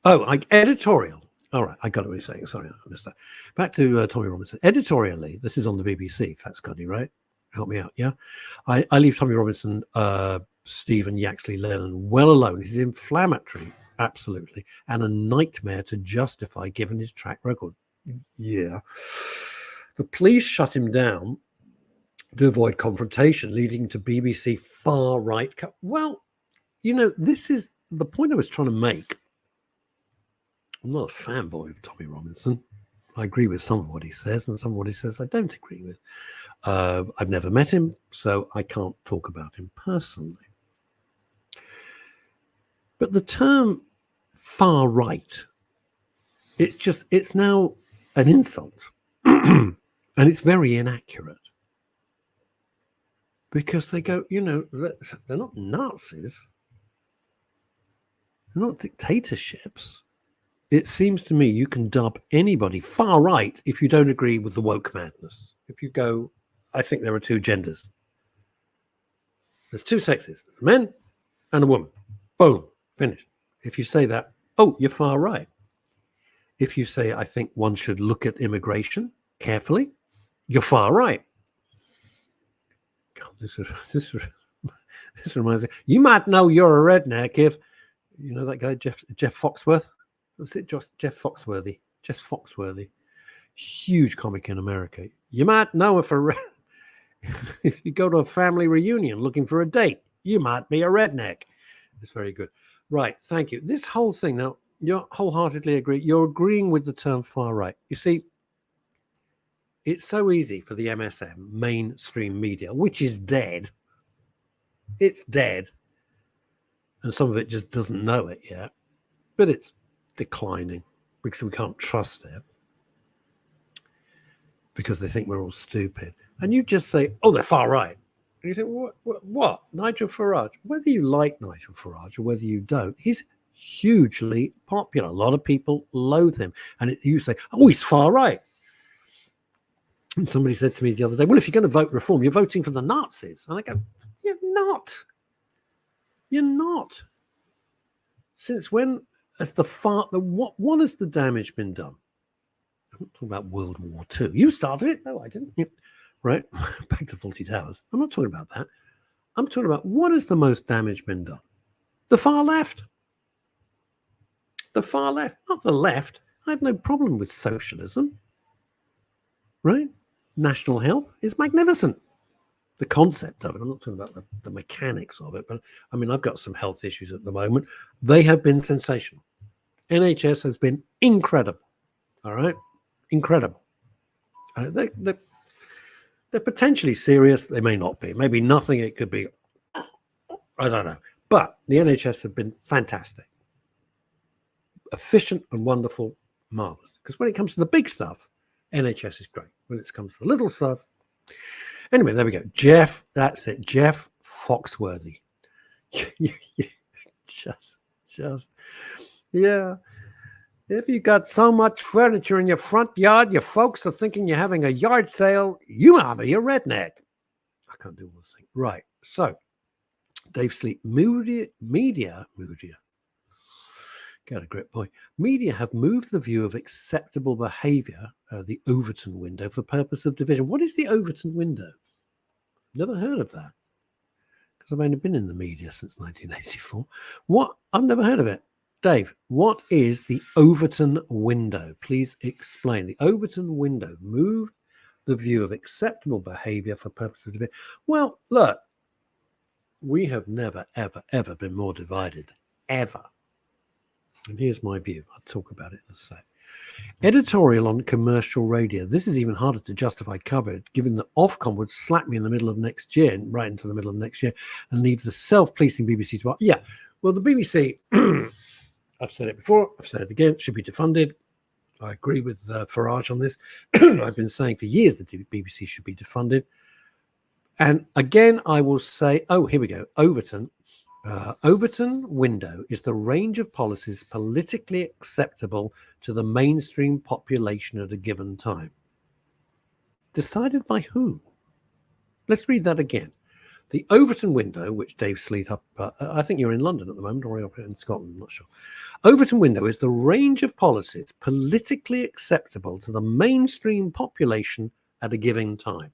Editorial. All right, I got what you're saying. Sorry, I missed that. Back to Tommy Robinson. Editorially, this is on the BBC, Fat Scotty, right? Help me out, yeah? I leave Tommy Robinson, Stephen Yaxley Lennon well alone. He's inflammatory, absolutely, and a nightmare to justify given his track record. Yeah. The police shut him down to avoid confrontation, leading to BBC far-right. Well, you know, this is the point I was trying to make. I'm not a fanboy of Tommy Robinson. I agree with some of what he says, and some of what he says I don't agree with. I've never met him, so I can't talk about him personally. But the term far right, it's now an insult. And it's very inaccurate. Because they go, you know, they're not Nazis. They're not dictatorships. It seems to me you can dub anybody far right if you don't agree with the woke madness. If you go, I think there are two genders. There's two sexes, a man and a woman. Boom, finished. If you say that, oh, you're far right. If you say, I think one should look at immigration carefully, you're far right. God, this reminds me. You might know you're a redneck if, you know that guy, Jeff Foxworth? Was it just Jeff Foxworthy? Jeff Foxworthy. Huge comic in America. You might know if you go to a family reunion looking for a date, you might be a redneck. It's very good. Right, thank you. This whole thing, now, you're wholeheartedly agree. You're agreeing with the term far right. You see, it's so easy for the MSM, mainstream media, which is dead. It's dead. And some of it just doesn't know it yet. But it's declining because we can't trust it. Because they think we're all stupid. And you just say, oh, they're far right. And you think, what? Nigel Farage? Whether you like Nigel Farage or whether you don't, he's hugely popular. A lot of people loathe him. And you say, oh, he's far right. And somebody said to me the other day, well, if you're going to vote reform, you're voting for the Nazis. And I go, you're not. You're not. Since when has what has the damage been done? I'm not talking about World War II. You started it. No, I didn't. Yep. Right. Back to Fawlty Towers. I'm not talking about that. I'm talking about what has the most damage been done? The far left. The far left, not the left. I have no problem with socialism. Right? National health is magnificent. The concept of it. I'm not talking about the mechanics of it, but I mean, I've got some health issues at the moment. They have been sensational. NHS has been incredible. All right? Incredible. They're potentially serious. They may not be. Maybe nothing. It could be. I don't know. But the NHS have been fantastic. Efficient and wonderful. Marvelous. Because when it comes to the big stuff, NHS is great. When it comes to the little stuff. Anyway, there we go. Jeff, that's it. Jeff Foxworthy. Yeah. If you got so much furniture in your front yard, your folks are thinking you're having a yard sale. You might be a redneck. I can't do all this thing. Right. So, Dave Sleep, media. Get a grip, boy. Media have moved the view of acceptable behavior, the Overton window, for purpose of division. What is the Overton window? Never heard of that. Because I've only been in the media since 1984. What? I've never heard of it. Dave, what is the Overton window? Please explain. The Overton window moved the view of acceptable behavior for purpose of division. Well, look, we have never, ever, ever been more divided. Ever. And here's my view. I'll talk about it in a sec. Editorial on commercial radio. This is even harder to justify coverage, given that Ofcom would slap me in the middle of next year, right into the middle of next year, and leave the self-policing BBC to... Yeah, well, the BBC... I've said it before, I've said it again, should be defunded. I agree with Farage on this. I've been saying for years that the BBC should be defunded. And again, I will say, oh, here we go, Overton. Overton window is the range of policies politically acceptable to the mainstream population at a given time. Decided by who? Let's read that again. The Overton window, which Dave Sleet up, I think you're in London at the moment, or you're in Scotland, I'm not sure. Overton window is the range of policies politically acceptable to the mainstream population at a given time,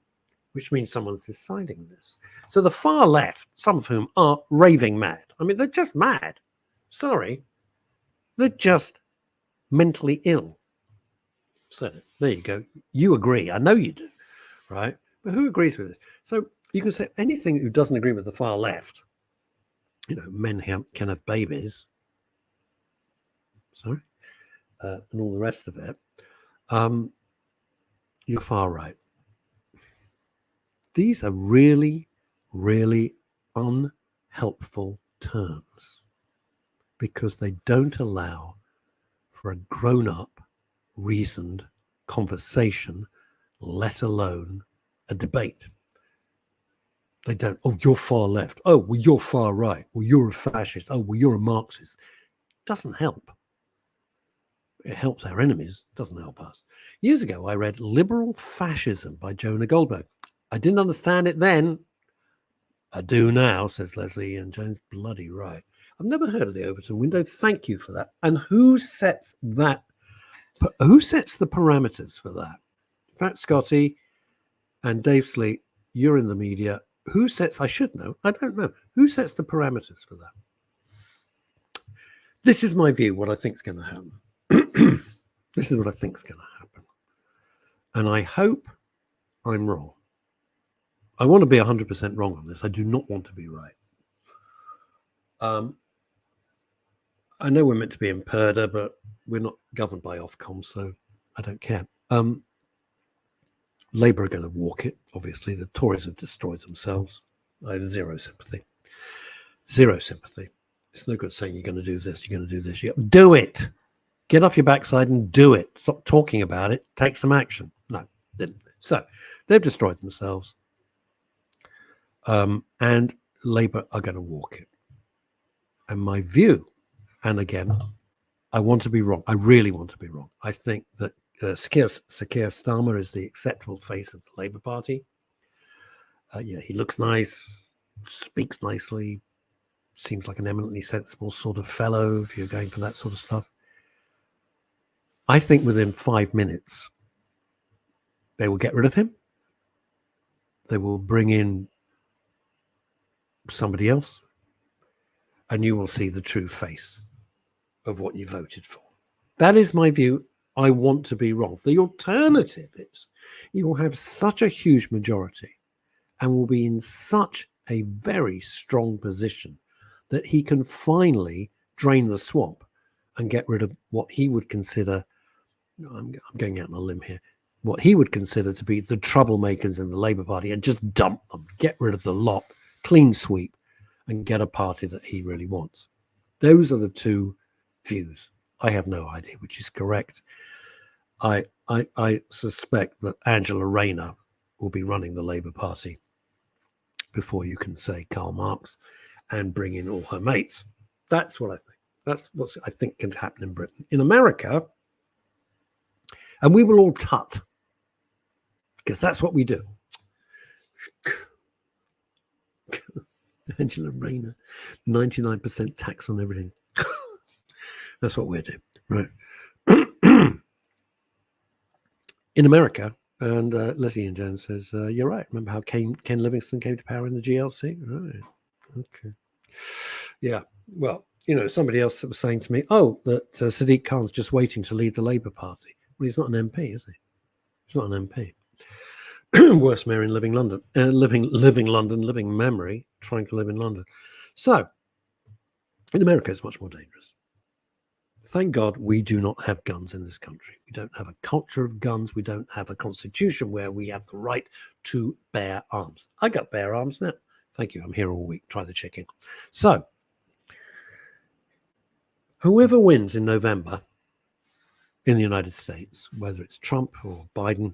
which means someone's deciding this. So the far left, some of whom are raving mad. I mean, they're just mad. Sorry. They're just mentally ill. So there you go. You agree. I know you do, right? But who agrees with this? So you can say anything who doesn't agree with the far left, you know, men can have babies, and all the rest of it, you're far right. These are really, really unhelpful terms because they don't allow for a grown-up, reasoned conversation, let alone a debate. They don't. Oh, you're far left. Oh, well, you're far right. Well, you're a fascist. Oh, well, you're a Marxist. Doesn't help. It helps our enemies. Doesn't help us. Years ago, I read Liberal Fascism by Jonah Goldberg. I didn't understand it then. I do now, says Leslie and Jones. Bloody right. I've never heard of the Overton window. Thank you for that. And who sets that? Who sets the parameters for that? Fat Scotty and Dave Sleet, you're in the media. Who sets, I should know, I don't know. Who sets the parameters for that? This is my view, what I think is going to happen. This is what I think is going to happen. And I hope I'm wrong. I want to be 100% wrong on this. I do not want to be right. I know we're meant to be in Purda, but we're not governed by Ofcom, so I don't care. Labour are going to walk it, obviously. The Tories have destroyed themselves. I have zero sympathy. Zero sympathy. It's no good saying you're going to do this, you're going to do this. Do it. Get off your backside and do it. Stop talking about it. Take some action. No, didn't. So they've destroyed themselves. And Labour are going to walk it. And my view, and again, I want to be wrong. I really want to be wrong. I think that Sakir Starmer is the acceptable face of the Labour Party. He looks nice, speaks nicely, seems like an eminently sensible sort of fellow if you're going for that sort of stuff. I think within 5 minutes, they will get rid of him. They will bring in somebody else, and you will see the true face of what you voted for. That is my view. I want to be wrong. The alternative is you will have such a huge majority and will be in such a very strong position that he can finally drain the swamp and get rid of what he would consider, I'm going out on a limb here, what he would consider to be the troublemakers in the Labour Party, and just dump them, get rid of the lot, clean sweep, and get a party that he really wants. Those are the two views. I have no idea which is correct. I suspect that Angela Rayner will be running the Labour Party before you can say Karl Marx and bring in all her mates. That's what I think. That's what I think can happen in Britain. In America, and we will all tut, because that's what we do. Angela Rayner, 99% tax on everything. That's what we're doing, right? In America, and Leslie and Jones says, you're right. Remember how Ken Livingstone came to power in the GLC? Right. Okay. Yeah. Well, somebody else was saying to me, that Sadiq Khan's just waiting to lead the Labour Party. Well, he's not an MP, is he? He's not an MP. Worst mayor in living London, living memory, trying to live in London. So, in America, it's much more dangerous. Thank God we do not have guns in this country. We don't have a culture of guns. We don't have a constitution where we have the right to bear arms. I got bear arms now. Thank you. I'm here all week. Try the chicken. So, whoever wins in November in the United States, whether it's Trump or Biden,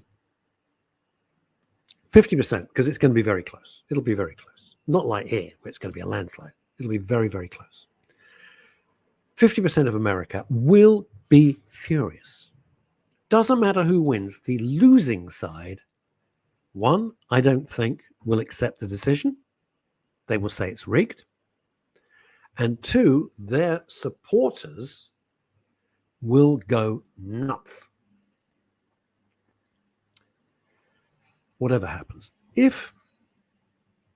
50%, because it's going to be very close. It'll be very close. Not like here, where it's going to be a landslide. It'll be very, very close. 50% of America will be furious. Doesn't matter who wins. The losing side, one, I don't think will accept the decision. They will say it's rigged. And two, their supporters will go nuts. Whatever happens. If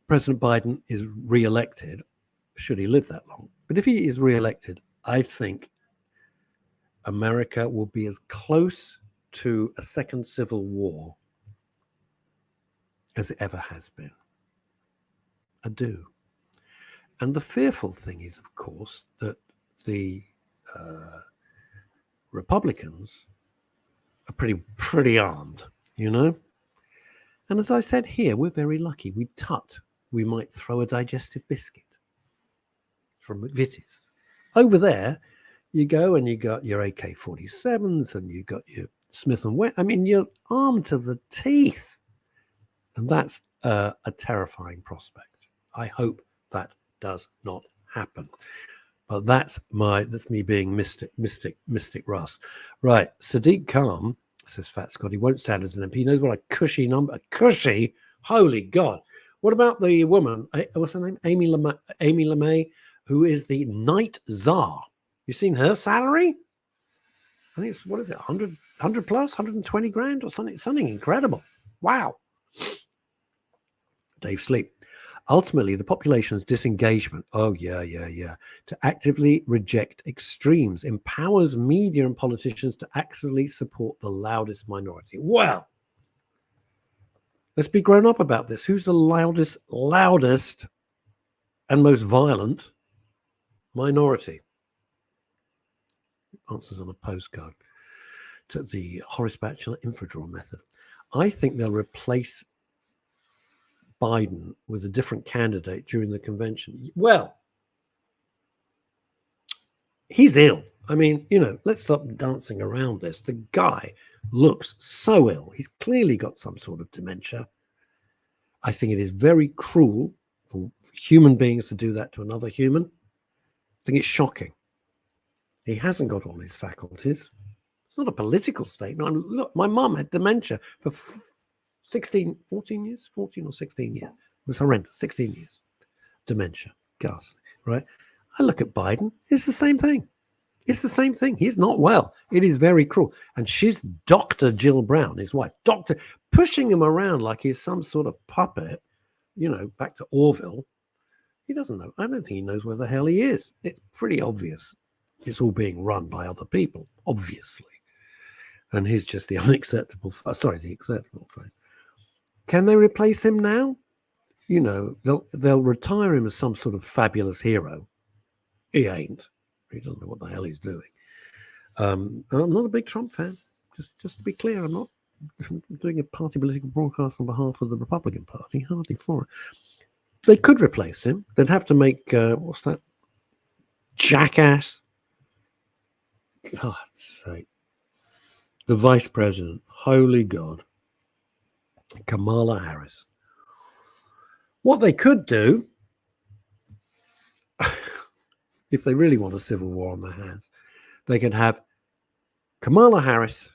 President Biden is re-elected, should he live that long, but if he is re-elected, I think America will be as close to a second civil war as it ever has been. I do. And the fearful thing is, of course, that the Republicans are pretty armed, And as I said here, we're very lucky. We tut. We might throw a digestive biscuit from McVitie's. Over there, you go and you got your AK-47s and you got your Smith & Wesson. I mean, you're armed to the teeth. And that's a terrifying prospect. I hope that does not happen. But that's me being mystic Russ. Right, Sadiq Khan, says Fat Scotty, won't stand as an MP. He knows what a cushy Holy God. What about the woman, what's her name? Amy LeMay, who is the night czar. You seen her salary? I think it's, what is it, 100 plus, 120 grand or something incredible. Wow. Dave Sleep. Ultimately, the population's disengagement, to actively reject extremes empowers media and politicians to actively support the loudest minority. Well, let's be grown up about this. Who's the loudest and most violent minority? Answers on a postcard to the Horace Batchelor infradraw method. I think they'll replace Biden with a different candidate during the convention. Well, he's ill. I mean, let's stop dancing around this. The guy looks so ill. He's clearly got some sort of dementia. I think it is very cruel for human beings to do that to another human. I think it's shocking. He hasn't got all his faculties. It's not a political statement. Look, my mum had dementia for 14 or 16 years. It was horrendous. 16 years. Dementia. Ghastly, right? I look at Biden. It's the same thing. It's the same thing. He's not well. It is very cruel. And she's Dr. Jill Brown, his wife, pushing him around like he's some sort of puppet, back to Orville. He doesn't know. I don't think he knows where the hell he is. It's pretty obvious. It's all being run by other people, obviously. And he's just the acceptable phase. Can they replace him now? They'll retire him as some sort of fabulous hero. He ain't. He doesn't know what the hell he's doing. And I'm not a big Trump fan. Just to be clear, I'm not doing a party political broadcast on behalf of the Republican Party. Hardly for it. They could replace him. They'd have to make, what's that? Jackass. God's sake. The vice president. Holy God. Kamala Harris. What they could do, if they really want a civil war on their hands, they could have Kamala Harris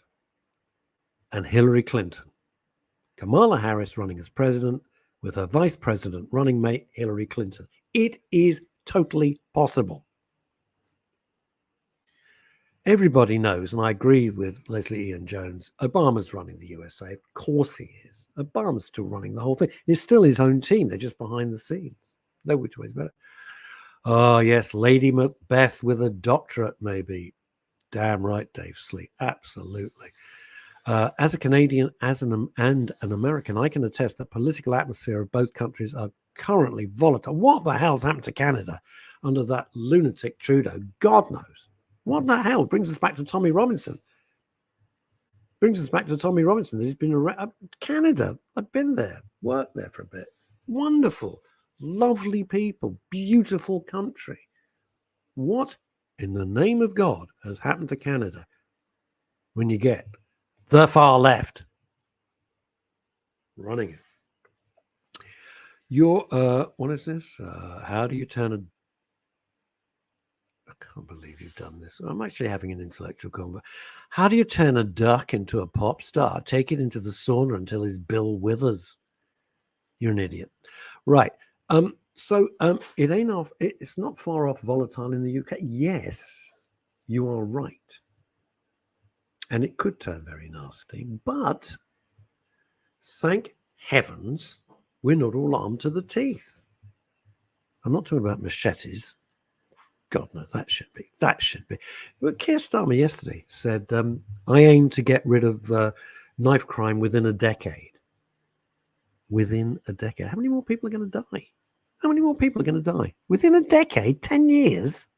and Hillary Clinton. Kamala Harris running as president with her vice president running mate Hillary Clinton. It is totally possible. Everybody knows, and I agree with Leslie Ian Jones, Obama's running the USA. Of course he is. Obama's still running the whole thing. It's still his own team. They're just behind the scenes. No which way's better. Oh, yes, Lady Macbeth with a doctorate, maybe. Damn right, Dave Sleep. Absolutely. As a Canadian and an American, I can attest that political atmosphere of both countries are currently volatile. What the hell's happened to Canada under that lunatic Trudeau? God knows. What the hell? Brings us back to Tommy Robinson. He's been around Canada. I've been there, worked there for a bit. Wonderful, lovely people, beautiful country. What in the name of God has happened to Canada when you get the far left running it? What is this? How do you turn a... I can't believe you've done this. I'm actually having an intellectual conversation. How do you turn a duck into a pop star? Take it into the sauna until his bill withers. You're an idiot. Right. So it ain't off. It's not far off volatile in the UK. Yes, you are right. And it could turn very nasty. But thank heavens we're not all armed to the teeth. I'm not talking about machetes. God, no, that should be. But Keir Starmer yesterday said, I aim to get rid of knife crime within a decade. Within a decade. How many more people are going to die? How many more people are going to die? Within a decade? 10 years?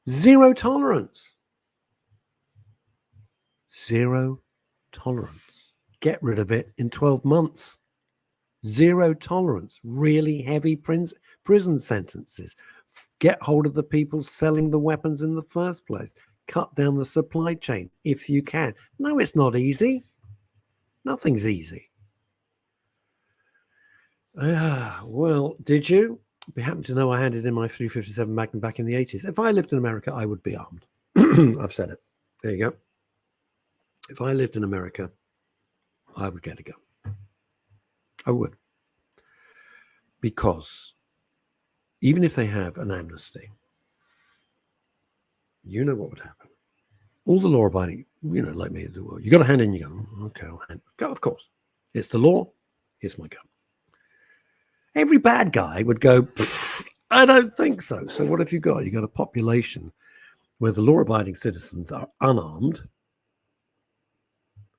Zero tolerance. Zero tolerance. Get rid of it in 12 months. Zero tolerance. Really heavy prison sentences. Get hold of the people selling the weapons in the first place. Cut down the supply chain if you can. No, it's not easy. Nothing's easy. Well, did you? You happen to know I handed in my 357 Magnum back in the 80s. If I lived in America, I would be armed. I've said it. There you go. If I lived in America, I would get a gun. I would. Because even if they have an amnesty, you know what would happen. All the law-abiding, like me, you got to hand in your gun. Okay, I'll hand. Go, of course. It's the law. Here's my gun. Every bad guy would go, I don't think so. So what have you got? You got a population where the law-abiding citizens are unarmed,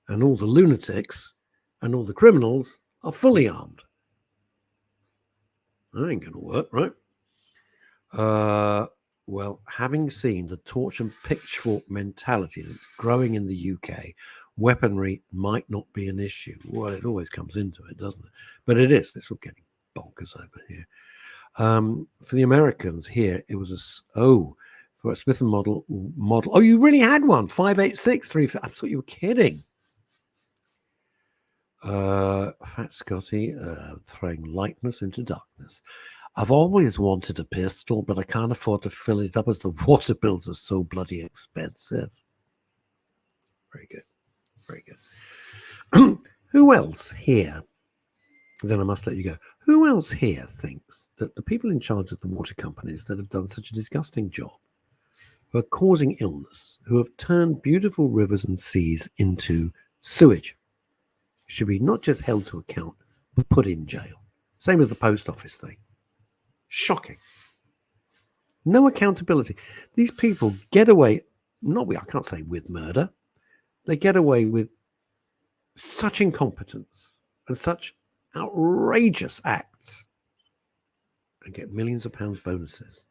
and all the lunatics and all the criminals are fully armed. That ain't going to work, right? Well, having seen the torch and pitchfork mentality that's growing in the UK, weaponry might not be an issue. Well, it always comes into it, doesn't it? But it is. It's all getting bonkers over here. For the Americans here, it was for a Smith & model. Oh, you really had one? 5.86 I thought you were kidding. Fat Scotty, throwing lightness into darkness. I've always wanted a pistol, but I can't afford to fill it up as the water bills are so bloody expensive. Very good. Very good. Who else here, then I must let you go, who else here thinks that the people in charge of the water companies that have done such a disgusting job, who are causing illness, who have turned beautiful rivers and seas into sewage, should be not just held to account, but put in jail? Same as the post office thing. Shocking. No accountability. These people get away, I can't say with murder. They get away with such incompetence and such outrageous acts and get millions of pounds bonuses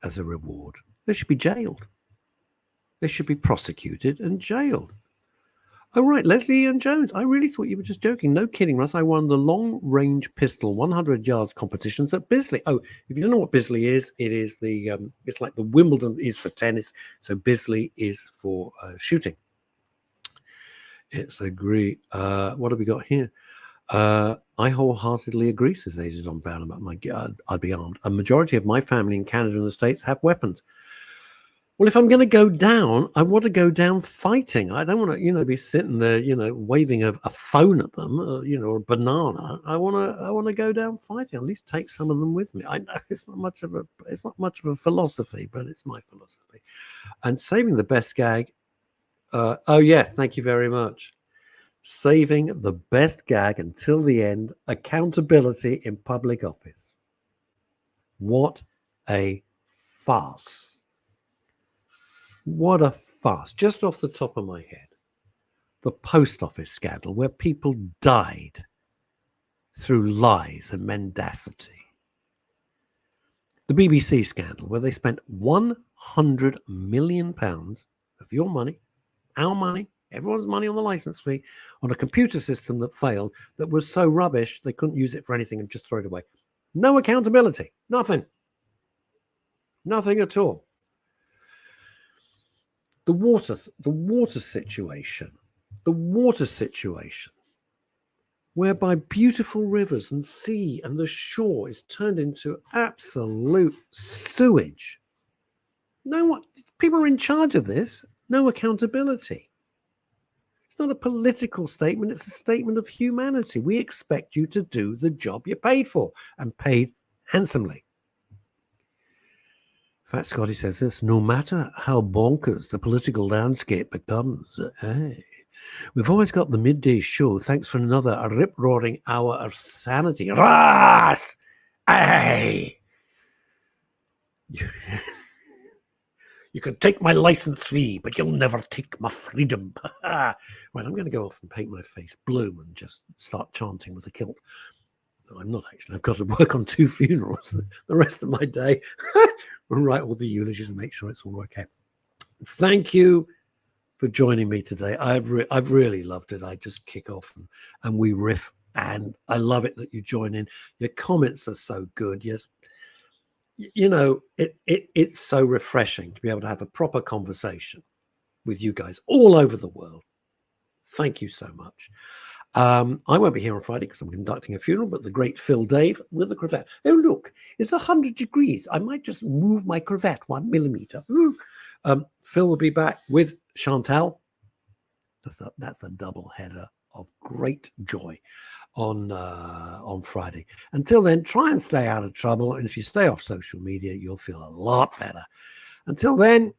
as a reward. They should be jailed. They should be prosecuted and jailed. Oh, right, Leslie Ian Jones. I really thought you were just joking. No kidding, Russ. I won the long-range pistol 100 yards competitions at Bisley. Oh, if you don't know what Bisley is, it is it's like the Wimbledon is for tennis. So Bisley is for shooting. It's agree. What have we got here? I wholeheartedly agree, says Aged on Brown. About my God, I'd be armed. A majority of my family in Canada and the States have weapons. Well, if I'm going to go down, I want to go down fighting. I don't want to, be sitting there, waving a phone at them, or a banana. I want to go down fighting. At least take some of them with me. I know it's not much of a philosophy, but it's my philosophy. And saving the best gag. Thank you very much. Saving the best gag until the end. Accountability in public office. What a farce. What a farce. Just off the top of my head, the post office scandal where people died through lies and mendacity. The BBC scandal where they spent £100 million of your money, our money, everyone's money on the license fee, on a computer system that failed, that was so rubbish they couldn't use it for anything and just throw it away. No accountability. Nothing. Nothing at all. The water situation, whereby beautiful rivers and sea and the shore is turned into absolute sewage. People are in charge of this. No accountability. It's not a political statement. It's a statement of humanity. We expect you to do the job you're paid for and paid handsomely. Fat Scotty says this, no matter how bonkers the political landscape becomes, we've always got the midday show. Thanks for another rip-roaring hour of sanity. Russ! Hey! You can take my license fee, but you'll never take my freedom. Right, I'm going to go off and paint my face blue and just start chanting with a kilt. No, I'm not actually. I've got to work on 2 funerals the rest of my day. And write all the eulogies and make sure it's all okay. Thank you for joining me today. I've really loved it. I just kick off and we riff, and I love it that you join in. Your comments are so good. Yes, it's so refreshing to be able to have a proper conversation with you guys all over the world. Thank you so much. I won't be here on Friday because I'm conducting a funeral, but the great Phil Dave with the cravat. Oh, look, it's 100 degrees. I might just move my cravat 1 millimeter. Phil will be back with Chantal. That's a double header of great joy. on Friday. Until then, try and stay out of trouble. And if you stay off social media, you'll feel a lot better. Until then,